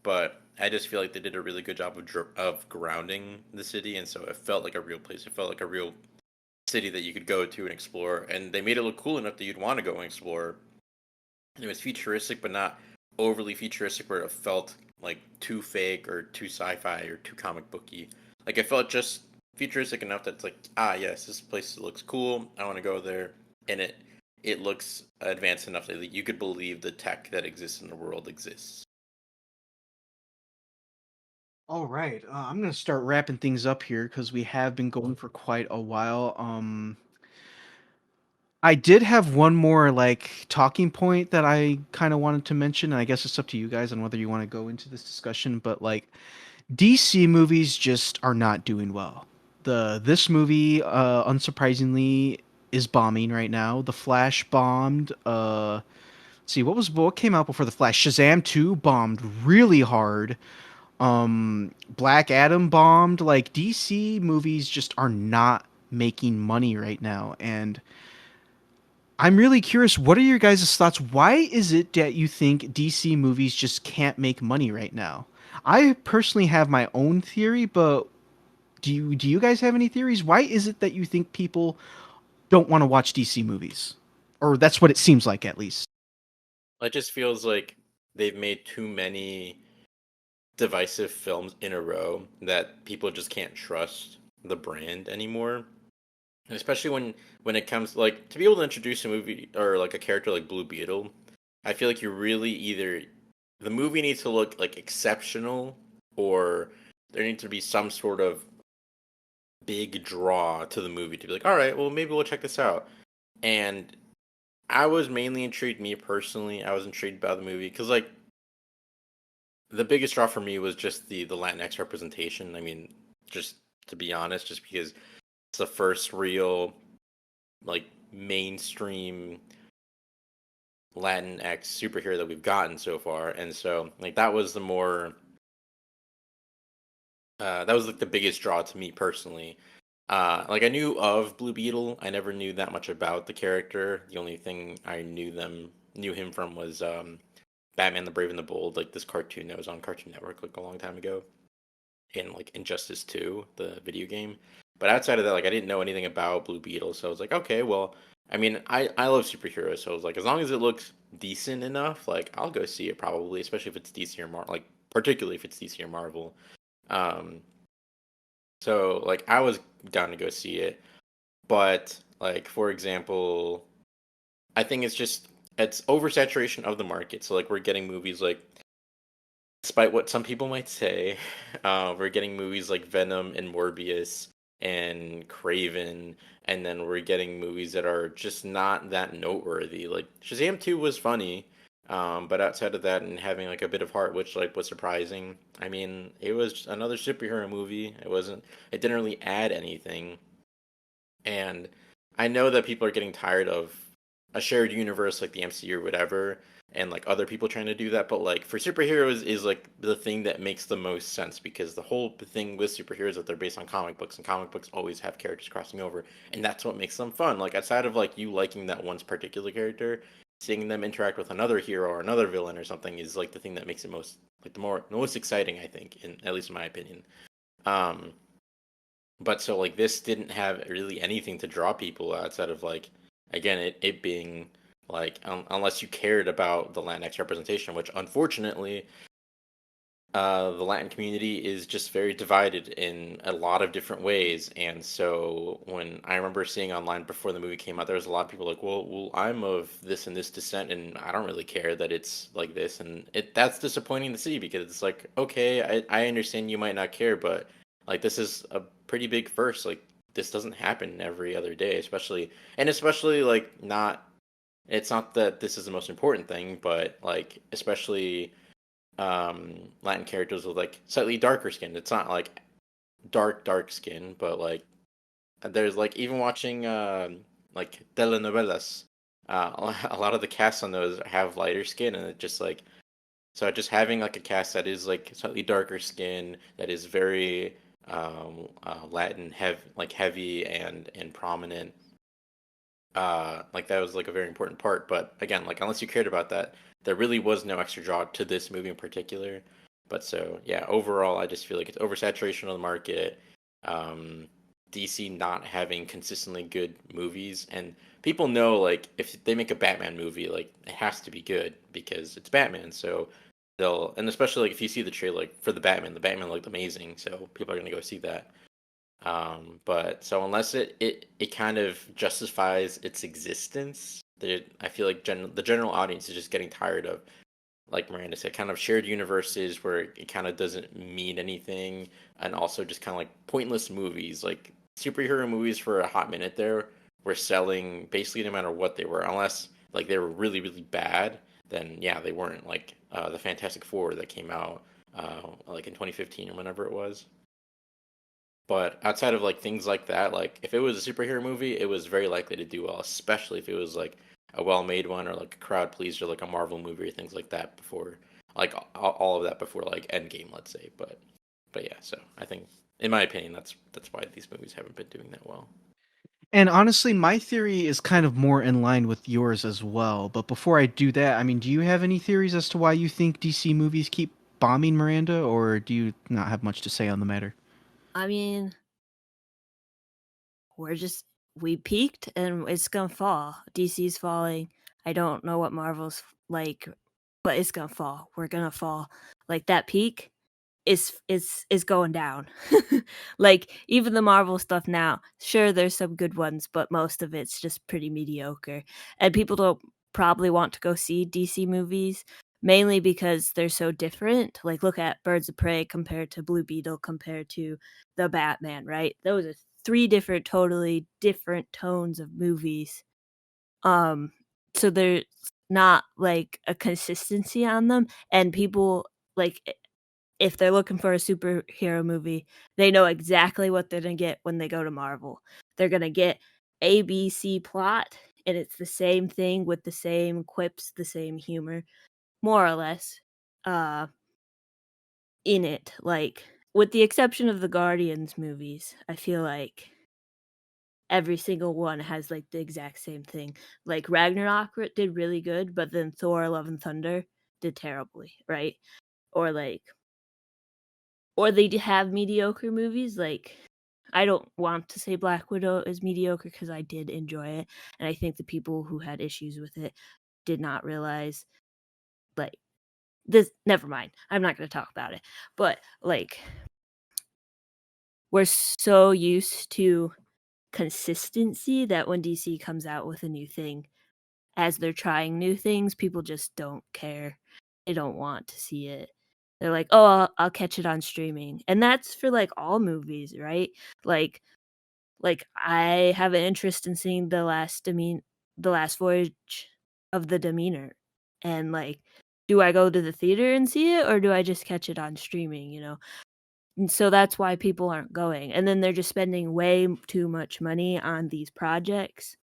but I just feel like they did a really good job of grounding the city, and so it felt like a real place. It felt like a real city that you could go to and explore, and they made it look cool enough that you'd want to go and explore. And it was futuristic, but not overly futuristic, where it felt like too fake or too sci-fi or too comic booky. Like it felt just futuristic enough that's like, ah, yes, this place looks cool. I want to go there, and it looks advanced enough that you could believe the tech that exists in the world exists. All right, I'm gonna start wrapping things up here because we have been going for quite a while. I did have one more like talking point that I kind of wanted to mention, and I guess it's up to you guys on whether you want to go into this discussion. But like, DC movies just are not doing well. This movie, unsurprisingly, is bombing right now. The Flash bombed. Let's see what came out before the Flash. Shazam 2 bombed really hard. Black Adam bombed. Like DC movies just are not making money right now, and I'm really curious. What are your guys' thoughts? Why is it that you think DC movies just can't make money right now? I personally have my own theory, but do you guys have any theories? Why is it that you think people don't want to watch DC movies? Or that's what it seems like at least. It just feels like they've made too many divisive films in a row that people just can't trust the brand anymore. And especially when it comes like to be able to introduce a movie or like a character like Blue Beetle, I feel like you really either the movie needs to look like exceptional or there needs to be some sort of big draw to the movie to be like, all right, well maybe we'll check this out. And I was mainly intrigued, me personally, I was intrigued by the movie because like the biggest draw for me was just the Latinx representation. I mean, just to be honest, just because it's the first real like mainstream Latinx superhero that we've gotten so far, and so like that was the more that was like the biggest draw to me personally. Like I knew of Blue Beetle, I never knew that much about the character. The only thing I knew him from was Batman the Brave and the Bold, like this cartoon that was on Cartoon Network like a long time ago, in like Injustice 2, the video game. But outside of that, like I didn't know anything about Blue Beetle, so I was like, okay, well, I mean, I love superheroes, so it's like as long as it looks decent enough, like I'll go see it probably, especially if it's DC or Marvel, like particularly if it's DC or Marvel. Um, so like I was down to go see it, but like for example, I think it's oversaturation of the market. So like we're getting movies like, despite what some people might say, we're getting movies like Venom and Morbius and Craven, and then we're getting movies that are just not that noteworthy. Like Shazam 2 was funny, but outside of that and having like a bit of heart, which like was surprising. I mean, it was another superhero movie. It didn't really add anything. And I know that people are getting tired of a shared universe like the MCU or whatever, and like other people trying to do that. But like for superheroes is like the thing that makes the most sense because the whole thing with superheroes is that they're based on comic books, and comic books always have characters crossing over, and that's what makes them fun. Like outside of like you liking that one's particular character, seeing them interact with another hero or another villain or something is like the thing that makes it most like the most exciting, I think, in at least in my opinion. Um, but so like this didn't have really anything to draw people outside of like again it being like unless you cared about the Latinx representation, which unfortunately the Latin community is just very divided in a lot of different ways. And so when I remember seeing online before the movie came out, there was a lot of people like, well, I'm of this and this descent, and I don't really care that it's like this, and that's disappointing to see because it's like, okay, I understand you might not care, but like this is a pretty big first. Like this doesn't happen every other day, especially like not. It's not that this is the most important thing, but like especially Latin characters with like slightly darker skin. It's not like dark skin, but like there's like even watching like telenovelas, a lot of the casts on those have lighter skin, and it just like so just having like a cast that is like slightly darker skin that is very Latin heavy and prominent, like that was like a very important part. But again, like unless you cared about that, there really was no extra draw to this movie in particular. But so yeah, overall I just feel like it's oversaturation of the market, um DC not having consistently good movies, and people know like if they make a Batman movie, like it has to be good because it's Batman. So they'll, and especially like if you see the trailer like for the Batman looked amazing, so people are gonna go see that. But so unless it kind of justifies its existence, I feel like the general audience is just getting tired of, like Miranda said, kind of shared universes where it kind of doesn't mean anything, and also just kind of like pointless movies, like superhero movies for a hot minute there were selling basically no matter what they were, unless like they were really bad, then yeah, they weren't like the Fantastic Four that came out like in 2015 or whenever it was. But outside of like things like that, like if it was a superhero movie, it was very likely to do well, especially if it was like a well-made one or like a crowd pleaser, like a Marvel movie or things like that before, like all of that before like Endgame, let's say. But yeah, so I think, in my opinion, that's why these movies haven't been doing that well. And honestly, my theory is kind of more in line with yours as well. But before I do that, I mean, do you have any theories as to why you think DC movies keep bombing, Miranda, or do you not have much to say on the matter? I mean, we peaked and it's gonna fall. DC's falling. I don't know what Marvel's like, but it's gonna fall. We're gonna fall. Like that peak is going down. Like even the Marvel stuff now, sure there's some good ones, but most of it's just pretty mediocre. And people don't probably want to go see DC movies mainly because they're so different. Like look at Birds of Prey compared to Blue Beetle compared to the Batman, right? Those are three different totally different tones of movies. Um so there's not like a consistency on them, and people like if they're looking for a superhero movie, they know exactly what they're gonna get when they go to Marvel. They're gonna get ABC plot, and it's the same thing with the same quips, the same humor, more or less, uh, in it. Like, with the exception of the Guardians movies, I feel like every single one has like the exact same thing. Like Ragnarok did really good, but then Thor: Love and Thunder did terribly, right? Or like or they have mediocre movies like I don't want to say Black Widow is mediocre because I did enjoy it, and I think the people who had issues with it did not realize, like, this. Never mind. I'm not going to talk about it. But like, we're so used to consistency that when DC comes out with a new thing, as they're trying new things, people just don't care. They don't want to see it. They're like, "Oh, I'll catch it on streaming." And that's for like all movies, right? Like I have an interest in seeing the last voyage of the Demeanor. And like, do I go to the theater and see it or do I just catch it on streaming, you know? And so that's why people aren't going. And then they're just spending way too much money on these projects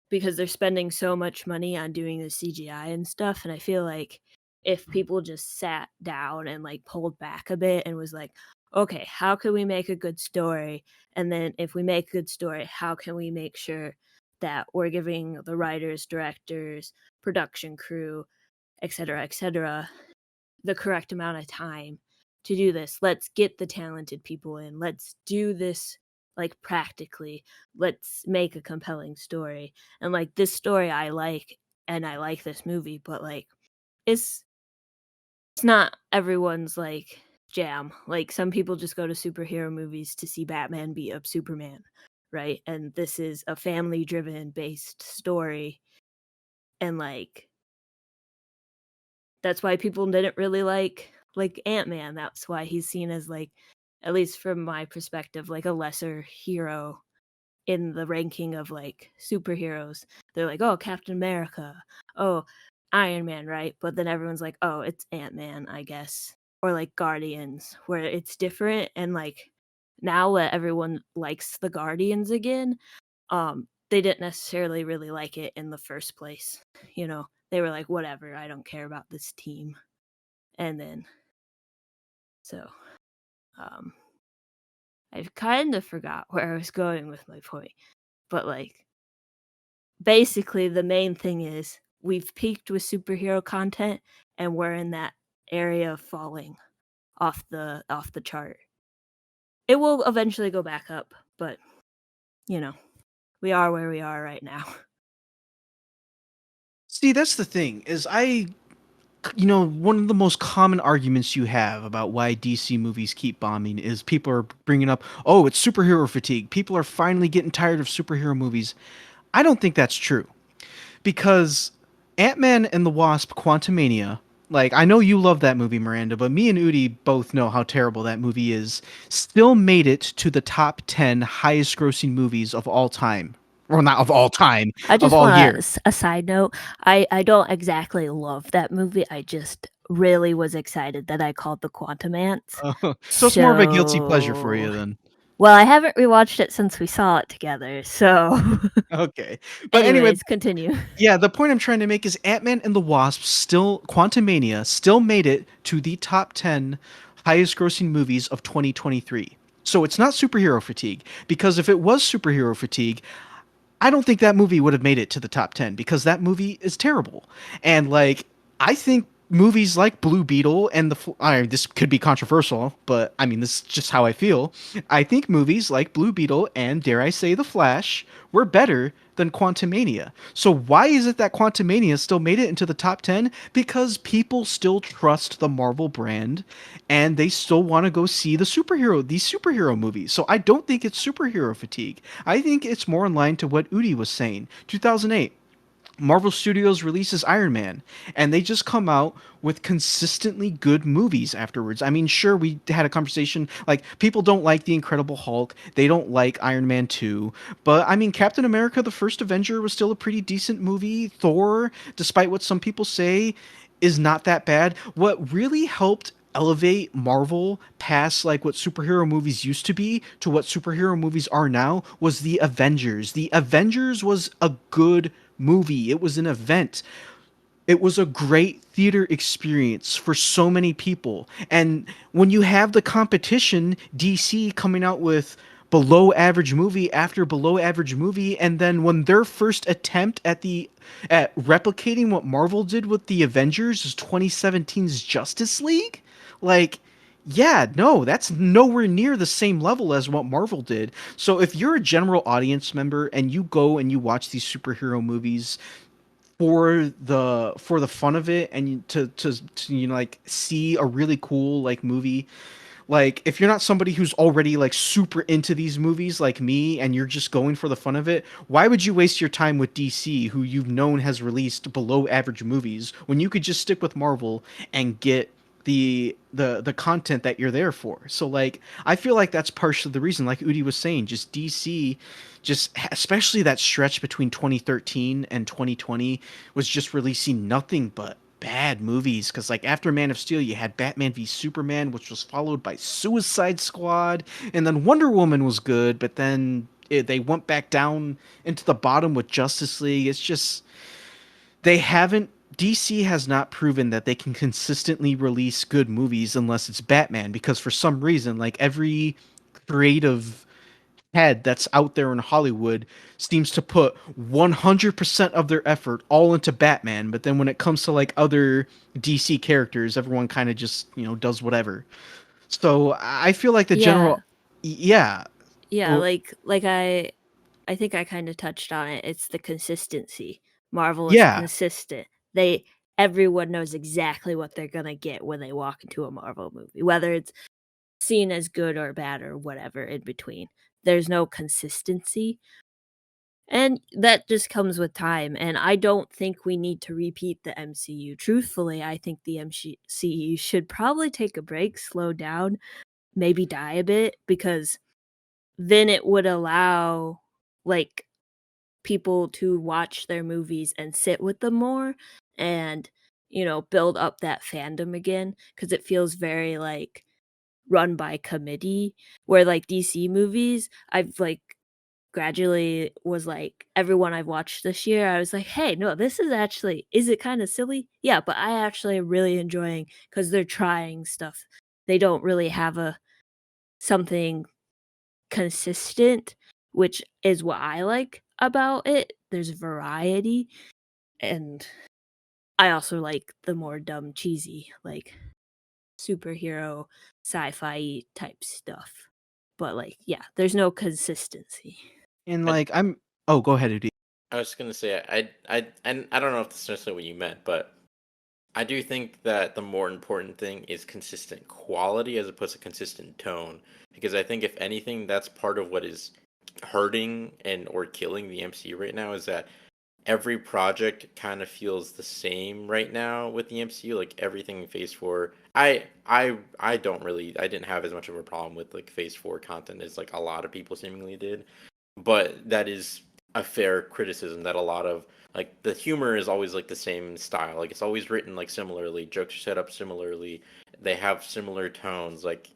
because they're spending so much money on doing the CGI and stuff. And I feel like if people just sat down and like pulled back a bit and was like, okay, how can we make a good story? And then if we make a good story, how can we make sure that we're giving the writers, directors, production crew, etc., the correct amount of time to do this? Let's get the talented people in. Let's do this like practically. Let's make a compelling story. And like this story I like, and I like this movie, but like it's it's not everyone's like jam. Like some people just go to superhero movies to see Batman beat up Superman, right? And this is a family driven based story, and like that's why people didn't really like Ant-Man. That's why he's seen as like, at least from my perspective, like a lesser hero in the ranking of like superheroes. They're like, oh, Captain America, oh, Iron Man, right? But then everyone's like, oh, it's Ant-Man, I guess. Or like Guardians, where it's different. And like now that everyone likes the Guardians again, they didn't necessarily really like it in the first place. You know, they were like, whatever, I don't care about this team. And then so um I've kind of forgot where I was going with my point. But like basically the main thing is we've peaked with superhero content and we're in that area of falling off the chart. It will eventually go back up, but you know, we are where we are right now. See, that's the thing is one of the most common arguments you have about why DC movies keep bombing is people are bringing up, oh, it's superhero fatigue. People are finally getting tired of superhero movies. I don't think that's true because Ant-Man and the Wasp: Quantumania, like I know you love that movie, Miranda, but me and Udi both know how terrible that movie is. Still made it to the top 10 highest grossing movies of all time. Or not of all time, I of just all want year. a side note. I don't exactly love that movie. I just really was excited that I called the Quantum Ants. So it's more of a guilty pleasure for So you then. well, I haven't rewatched it since we saw it together. So Okay. But anyway, anyways, continue. yeah, the point I'm trying to make is Ant-Man and the Wasp still Quantumania still made it to the top 10 highest grossing movies of 2023. So it's not superhero fatigue because if it was superhero fatigue, I don't think that movie would have made it to the top 10 because that movie is terrible. And like I think movies like Blue Beetle and this could be controversial, but I mean this is just how I feel. I think movies like Blue Beetle and dare I say The Flash were better than Quantumania. So why is it that Quantumania still made it into the top 10? Because people still trust the Marvel brand and they still want to go see these superhero movies. So I don't think it's superhero fatigue. I think it's more in line to what Udi was saying. 2008, Marvel Studios releases Iron Man, and they just come out with consistently good movies afterwards. I mean, sure, we had a conversation, like, people don't like The Incredible Hulk, they don't like Iron Man 2, but I mean, Captain America, the first Avenger, was still a pretty decent movie. Thor, despite what some people say, is not that bad. What really helped elevate Marvel past like what superhero movies used to be to what superhero movies are now was The Avengers. The Avengers was a good movie. It was an event. It was a great theater experience for so many people. And when you have the competition, DC coming out with below average movie after below average movie, and then when their first attempt at replicating what Marvel did with the Avengers is 2017's Justice League, like Yeah, no, that's nowhere near the same level as what Marvel did. So if you're a general audience member and you go and you watch these superhero movies for the fun of it and to you know like see a really cool like movie, like if you're not somebody who's already like super into these movies like me and you're just going for the fun of it, why would you waste your time with DC, who you've known has released below average movies, when you could just stick with Marvel and get the content that you're there for? So like I feel like that's partially the reason, like Udi was saying, just DC, just especially that stretch between 2013 and 2020 was just releasing nothing but bad movies. Because like after Man of Steel you had Batman v Superman, which was followed by Suicide Squad, and then Wonder Woman was good, but then they went back down into the bottom with Justice League. It's just they haven't, DC has not proven that they can consistently release good movies unless it's Batman, because for some reason like every creative head that's out there in Hollywood seems to put 100% of their effort all into Batman, but then when it comes to like other DC characters, everyone kind of just, you know, does whatever. So I feel like the Yeah. general, yeah, Yeah, or like I think I kind of touched on it. It's the consistency. Marvel is yeah, consistent. They Everyone knows exactly what they're going to get when they walk into a Marvel movie, whether it's seen as good or bad or whatever in between. There's no consistency. And that just comes with time. And I don't think we need to repeat the MCU. Truthfully, I think the MCU should probably take a break, slow down, maybe die a bit, because then it would allow like people to watch their movies and sit with them more and build up that fandom again, because it feels very like run by committee, where like DC movies I've like gradually was like, everyone I've watched this year I was like, hey, no, this is actually, is it kind of silly? Yeah, but I actually am really enjoying, because they're trying stuff. They don't really have a something consistent, which is what I like about it. There's variety, and I also like the more dumb, cheesy, like superhero, sci-fi type stuff. But like, yeah, there's no consistency. and I, like I'm, oh, go ahead, Udi. I was gonna say and I don't know if that's necessarily what you meant, but I do think that the more important thing is consistent quality as opposed to consistent tone. Because I think if anything, that's part of what is hurting and or killing the MCU right now, is that every project kind of feels the same right now with the MCU. Like everything in Phase Four, I don't really, I didn't have as much of a problem with like Phase Four content as like a lot of people seemingly did, but that is a fair criticism that a lot of like the humor is always like the same style. Like it's always written like similarly, jokes are set up similarly, they have similar tones. Like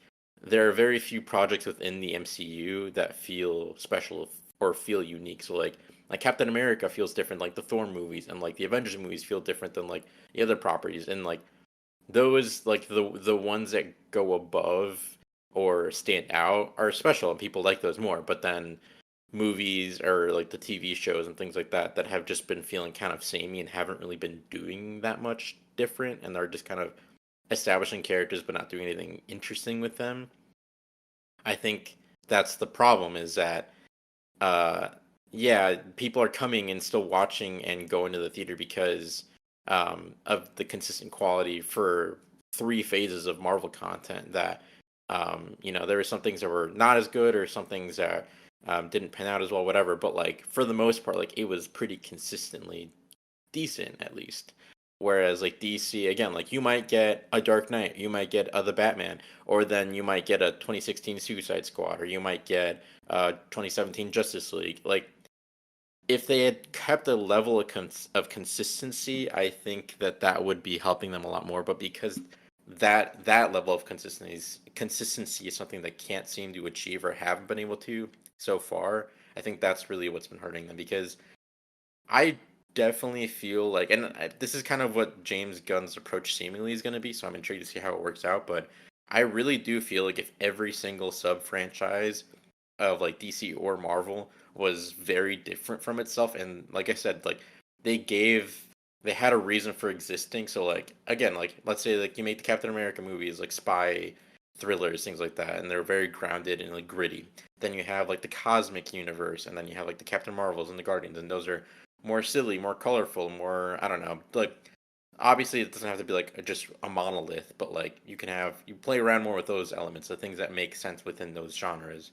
there are very few projects within the MCU that feel special or feel unique. So like Captain America feels different like the Thor movies, and like the Avengers movies feel different than like the other properties, and like those like the ones that go above or stand out are special and people like those more. But then movies or like the TV shows and things like that that have just been feeling kind of samey and haven't really been doing that much different, and they're just kind of establishing characters but not doing anything interesting with them. I think that's the problem, is that uh yeah, people are coming and still watching and going to the theater because of the consistent quality for three phases of Marvel content. That there were some things that were not as good, or some things that didn't pan out as well, whatever. But like for the most part, like it was pretty consistently decent, at least. Whereas like DC, again, like you might get a Dark Knight, you might get the Batman, or then you might get a 2016 Suicide Squad, or you might get 2017 Justice League. Like if they had kept a level of consistency, I think that that would be helping them a lot more. But because that level of consistency is something they can't seem to achieve or haven't been able to so far, I think that's really what's been hurting them. Because I definitely feel like, and this is kind of what James Gunn's approach seemingly is going to be, so I'm intrigued to see how it works out. But I really do feel like if every single sub franchise of like DC or Marvel was very different from itself, and like I said, like they had a reason for existing. So like again, like let's say like you make the Captain America movies like thrillers, things like that, and they're very grounded and like gritty. Then you have like the cosmic universe, and then you have like the Captain Marvels and the Guardians, and those are more silly, more colorful, more, I don't know, like obviously it doesn't have to be like just a monolith, but like you play around more with those elements, the things that make sense within those genres,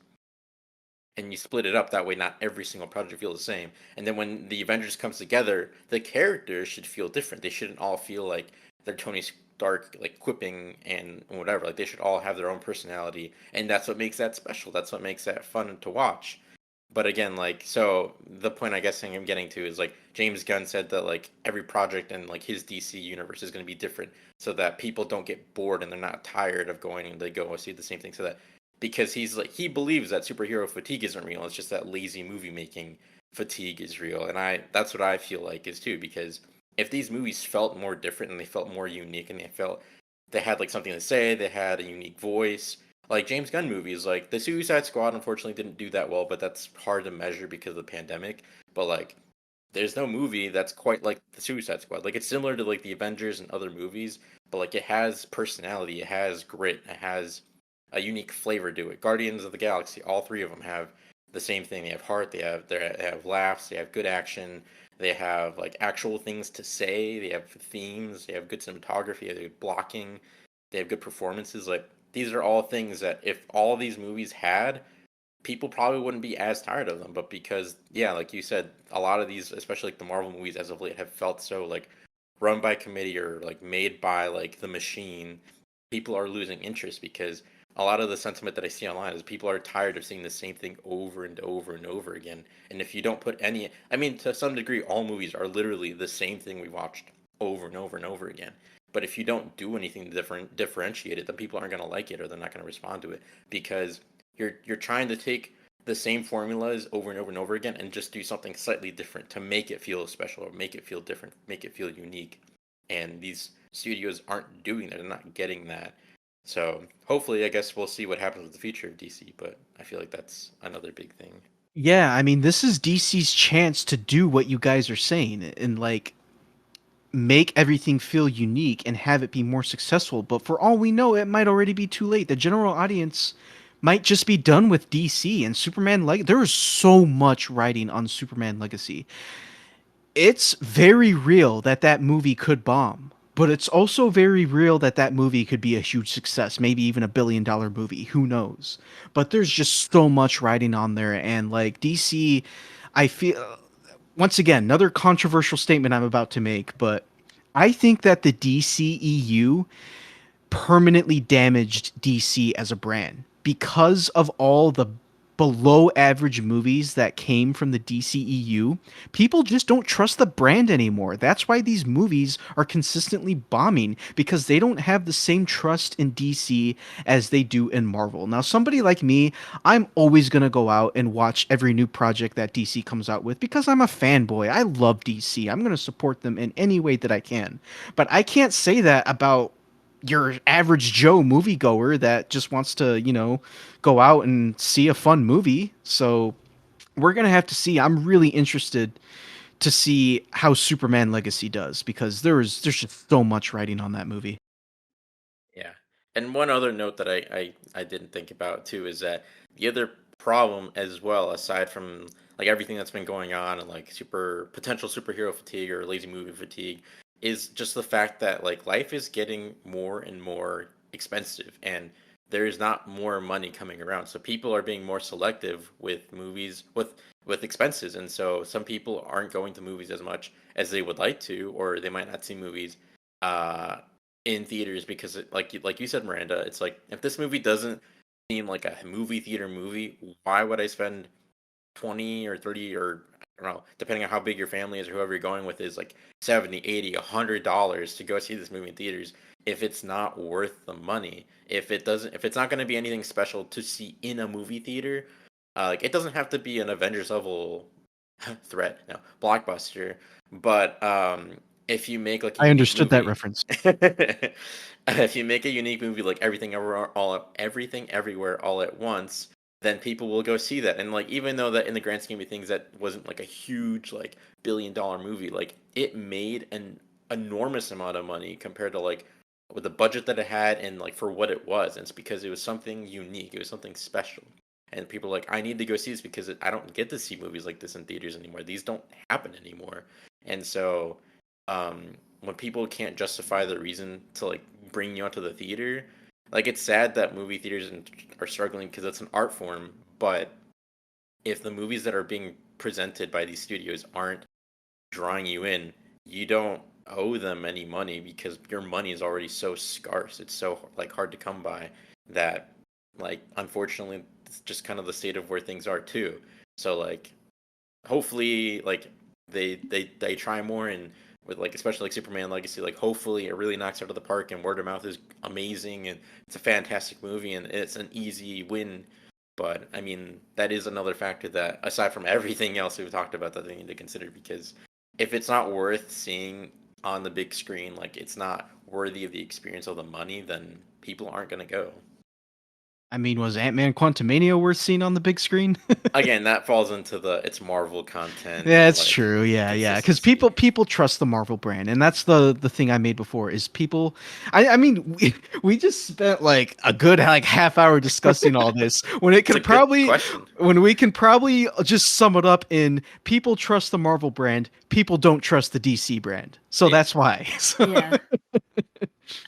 and you split it up that way. Not every single project feels the same, and then when the Avengers comes together, the characters should feel different. They shouldn't all feel like they're Tony Stark like quipping and whatever. Like they should all have their own personality, and that's what makes that special. That's what makes that fun to watch. But again, like, so the point I guess I'm getting to is like James Gunn said that like every project in like his DC universe is going to be different, so that people don't get bored and they're not tired of going and they go see the same thing. So that because he's like he believes that superhero fatigue isn't real. It's just that lazy movie making fatigue is real, and I that's what I feel like is too. Because if these movies felt more different and they felt more unique and they had like something to say, they had a unique voice, like James Gunn movies, like the Suicide Squad unfortunately didn't do that well, but that's hard to measure because of the pandemic. But like there's no movie that's quite like the Suicide Squad. Like it's similar to like the Avengers and other movies, but like it has personality, it has grit, it has a unique flavor to it. Guardians of the Galaxy, all three of them have the same thing. They have heart, they have laughs, they have good action, they have like actual things to say, they have themes, they have good cinematography, they have good blocking, they have good performances. Like these are all things that if all these movies had, people probably wouldn't be as tired of them. But because yeah, like you said, a lot of these, especially like the Marvel movies as of late, have felt so like run by committee or like made by like the machine. People are losing interest because a lot of the sentiment that I see online is people are tired of seeing the same thing over and over and over again. And if you don't put any, I mean, to some degree, all movies are literally the same thing we watched over and over and over again. But if you don't do anything different, differentiate it, then people aren't going to like it or they're not going to respond to it because you're trying to take the same formulas over and over and over again and just do something slightly different to make it feel special or make it feel different, make it feel unique. And these studios aren't doing that. They're not getting that. So hopefully, I guess we'll see what happens with the future of DC. But I feel like that's another big thing. Yeah, I mean, this is DC's chance to do what you guys are saying and like make everything feel unique and have it be more successful. But for all we know, it might already be too late. The general audience might just be done with DC and Superman. Like, there is so much writing on Superman Legacy. It's very real that that movie could bomb, but it's also very real that that movie could be a huge success, maybe even a $1 billion movie. Who knows? But there's just so much writing on there, and like DC, I feel once again another controversial statement I'm about to make, but I think that the DCEU permanently damaged DC as a brand because of all the below average movies that came from the DCEU. People just don't trust the brand anymore. That's why these movies are consistently bombing because they don't have the same trust in DC as they do in Marvel. Now, somebody like me, I'm always going to go out and watch every new project that DC comes out with because I'm a fanboy. I love DC. I'm going to support them in any way that I can. But I can't say that about your average Joe moviegoer that just wants to, go out and see a fun movie. So we're gonna have to see. I'm really interested to see how Superman Legacy does because there's just so much writing on that movie. Yeah. And one other note that I didn't think about too is that the other problem as well, aside from like everything that's been going on and like super potential superhero fatigue or lazy movie fatigue, is just the fact that like life is getting more and more expensive and there is not more money coming around. So people are being more selective with movies with expenses. And so some people aren't going to movies as much as they would like to, or they might not see movies uh in theaters because like you said, Miranda, it's like if this movie doesn't seem like a movie theater movie, why would I spend 20 or 30 or I don't know, depending on how big your family is or whoever you're going with is like 70, 80, $100 to go see this movie in theaters if it's not worth the money. If it's not going to be anything special to see in a movie theater, like it doesn't have to be an Avengers level threat, no, blockbuster, but if you make like a I unique understood that movie reference. if you make a unique movie like everything everywhere all at once, then people will go see that. And like even though that in the grand scheme of things that wasn't like a huge like $1 billion movie, like it made an enormous amount of money compared to like with the budget that it had and like for what it was. And it's because it was something unique. It was something special. And people are like, I need to go see this because I don't get to see movies like this in theaters anymore. These don't happen anymore. And so, when people can't justify the reason to like bring you onto the theater, like it's sad that movie theaters are struggling because it's an art form. But if the movies that are being presented by these studios aren't drawing you in, you don't owe them any money because your money is already so scarce. It's so like hard to come by that like unfortunately it's just kind of the state of where things are too. So like hopefully like they try more and with like especially like Superman Legacy, like hopefully it really knocks out of the park and word of mouth is amazing and it's a fantastic movie and it's an easy win. But I mean that is another factor that aside from everything else we've talked about that they need to consider because if it's not worth seeing on the big screen, like it's not worthy of the experience of the money, then people aren't gonna go. I mean, was Ant-Man Quantumania worth seeing on the big screen? Again, that falls into the it's Marvel content, Yeah, it's like true. Yeah. Because consistency. people trust the Marvel brand, and that's the thing I made before is people. I mean, we just spent like a good like half hour discussing all this when it It's a could good probably question. when we can probably just sum it up in people trust the Marvel brand, people don't trust the DC brand. So Yeah. that's why. So- Yeah.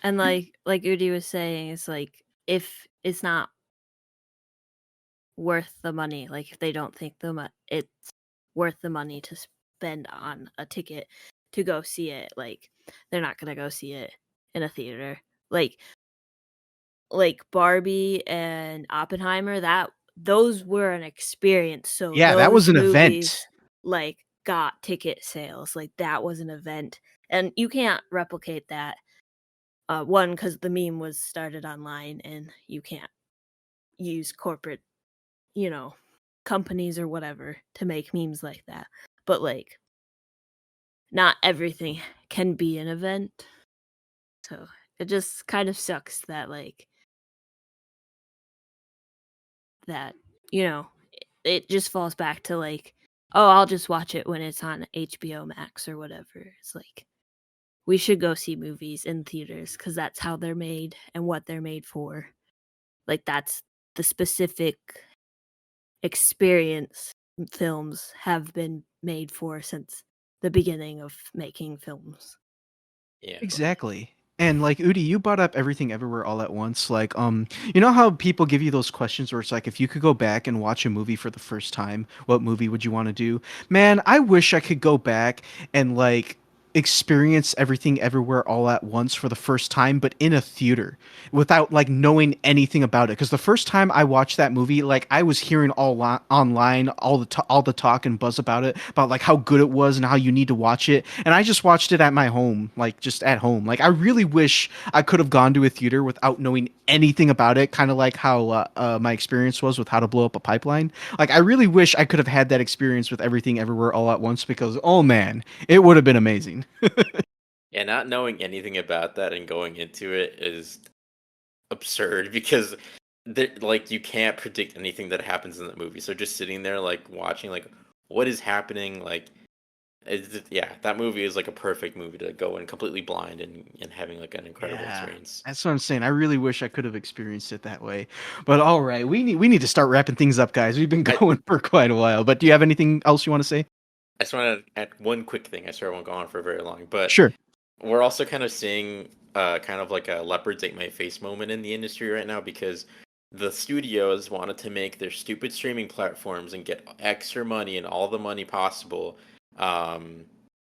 And like Udi was saying, it's like if it's not worth the money, like if they don't think it's worth the money to spend on a ticket to go see it, like they're not gonna go see it in a theater. Like Barbie and Oppenheimer, that those were an experience. So yeah, that was those an event. movies like got ticket sales. Like that was an event. And you can't replicate that. One, because the meme was started online and you can't use corporate, you know, companies or whatever to make memes like that. But like not everything can be an event. So it just kind of sucks that that, you know, it just falls back to like, oh, I'll just watch it when it's on HBO Max or whatever. It's like we should go see movies in theaters because that's how they're made and what they're made for. Like that's the specific experience films have been made for since the beginning of making films. Yeah. Exactly. And like Udi, you brought up everything everywhere all at once. Like, you know how people give you those questions where it's like, if you could go back and watch a movie for the first time, what movie would you want to do? Man, I wish I could go back and like experience everything everywhere all at once for the first time, but in a theater without like knowing anything about it. Because the first time I watched that movie, like I was hearing online all the talk and buzz about it, about like how good it was and how you need to watch it, and I just watched it at my home, like just at home. Like I really wish I could have gone to a theater without knowing anything about it, kind of like how my experience was with How to Blow Up a Pipeline. Like I really wish I could have had that experience with Everything Everywhere All at Once because oh man, it would have been amazing. Yeah, not knowing anything about that and going into it is absurd because like you can't predict anything that happens in that movie. So just sitting there like watching like what is happening like yeah, that movie is like a perfect movie to go in completely blind and having like an incredible Yeah, experience. that's what I'm saying. I really wish I could have experienced it that way. But all right, we need to start wrapping things up, guys. We've been I going for quite a while. But do you have anything else you want to say? I just want to add one quick thing. I swear I won't go on for very long, but Sure. we're also kind of seeing kind of like a leopards ate my face moment in the industry right now because the studios wanted to make their stupid streaming platforms and get extra money and all the money possible um,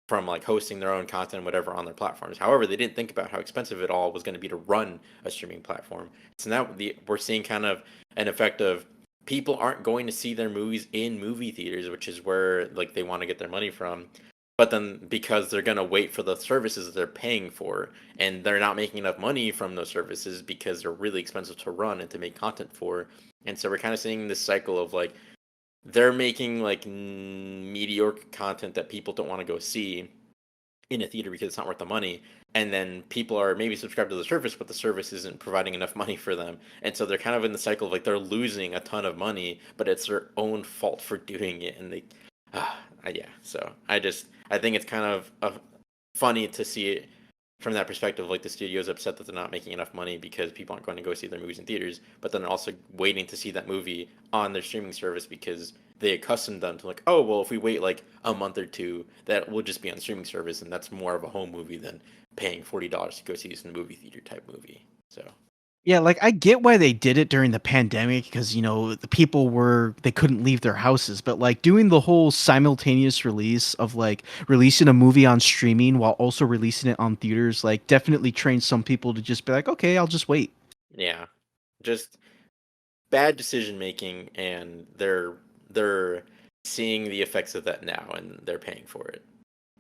from like hosting their own content, whatever, on their platforms. However, they didn't think about how expensive it all was going to be to run a streaming platform. So now we're seeing kind of an effect of people aren't going to see their movies in movie theaters, which is where like they want to get their money from. But then because they're gonna wait for the services that they're paying for, and they're not making enough money from those services because they're really expensive to run and to make content for, and so we're kind of seeing this cycle of like they're making like mediocre content that people don't want to go see in a theater because it's not worth the money, and then people are maybe subscribed to the service, but the service isn't providing enough money for them, and so they're kind of in the cycle of like they're losing a ton of money, but it's their own fault for doing it, and they yeah. So I think it's kind of funny to see it from that perspective, like the studio's upset that they're not making enough money because people aren't going to go see their movies in theaters, but then also waiting to see that movie on their streaming service because they accustomed them to like, oh well, if we wait like a month or two, that will just be on streaming service, and that's more of a home movie than paying $40 to go see this in a movie theater type movie. So Yeah, like I get why they did it during the pandemic because the people they couldn't leave their houses, but like doing the whole simultaneous release of like releasing a movie on streaming while also releasing it on theaters like definitely trained some people to just be like, okay, I'll just wait. yeah, just bad decision making, and they're seeing the effects of that now, and they're paying for it.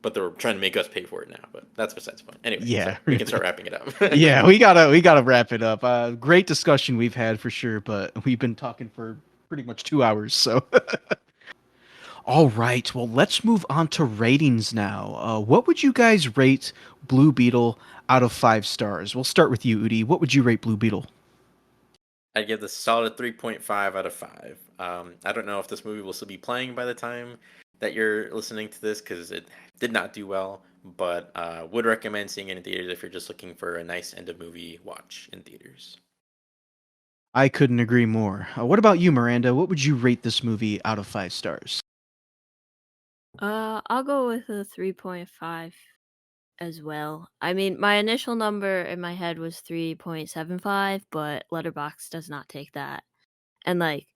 But they're trying to make us pay for it now. But that's besides the point. Anyway, Yeah. so we can start wrapping it up. Yeah, we gotta wrap it up. Great discussion we've had for sure, but we've been talking for pretty much 2 hours, so. All right, well, let's move on to ratings now. What would you guys rate Blue Beetle out of 5 stars? We'll start with you, Udi. What would you rate Blue Beetle? I'd give this a solid 3.5 out of 5. I don't know if this movie will still be playing by the time that you're listening to this because it did not do well, but would recommend seeing it in theaters if you're just looking for a nice end of movie watch in theaters. I couldn't agree more. What about you, Miranda? What would you rate this movie out of 5 stars? I'll go with a 3.5 as well. I mean, my initial number in my head was 3.75, but Letterboxd does not take that. And like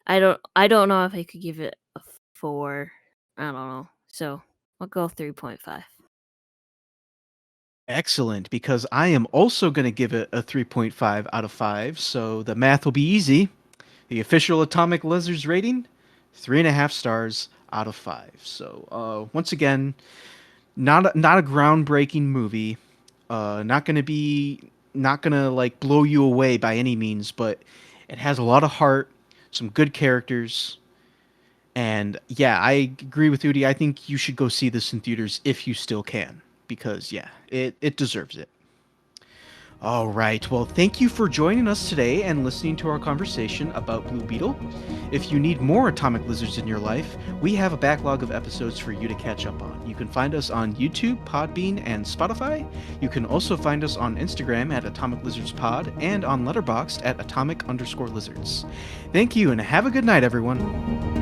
I don't know if I could give it a 4. I don't know. So, I'll go 3.5. Excellent, because I am also going to give it a 3.5 out of 5, so the math will be easy. The official Atomic Lizards rating, 3.5 stars out of 5. So, once again, not a groundbreaking movie. Not gonna like blow you away by any means, but it has a lot of heart, some good characters, and yeah, I agree with Udi. I think you should go see this in theaters if you still can, because yeah, it deserves it. All right. Well, thank you for joining us today and listening to our conversation about Blue Beetle. If you need more Atomic Lizards in your life, we have a backlog of episodes for you to catch up on. You can find us on YouTube, Podbean, and Spotify. You can also find us on Instagram at Atomic Lizards Pod and on Letterboxd at Atomic_Lizards. Thank you and have a good night, everyone.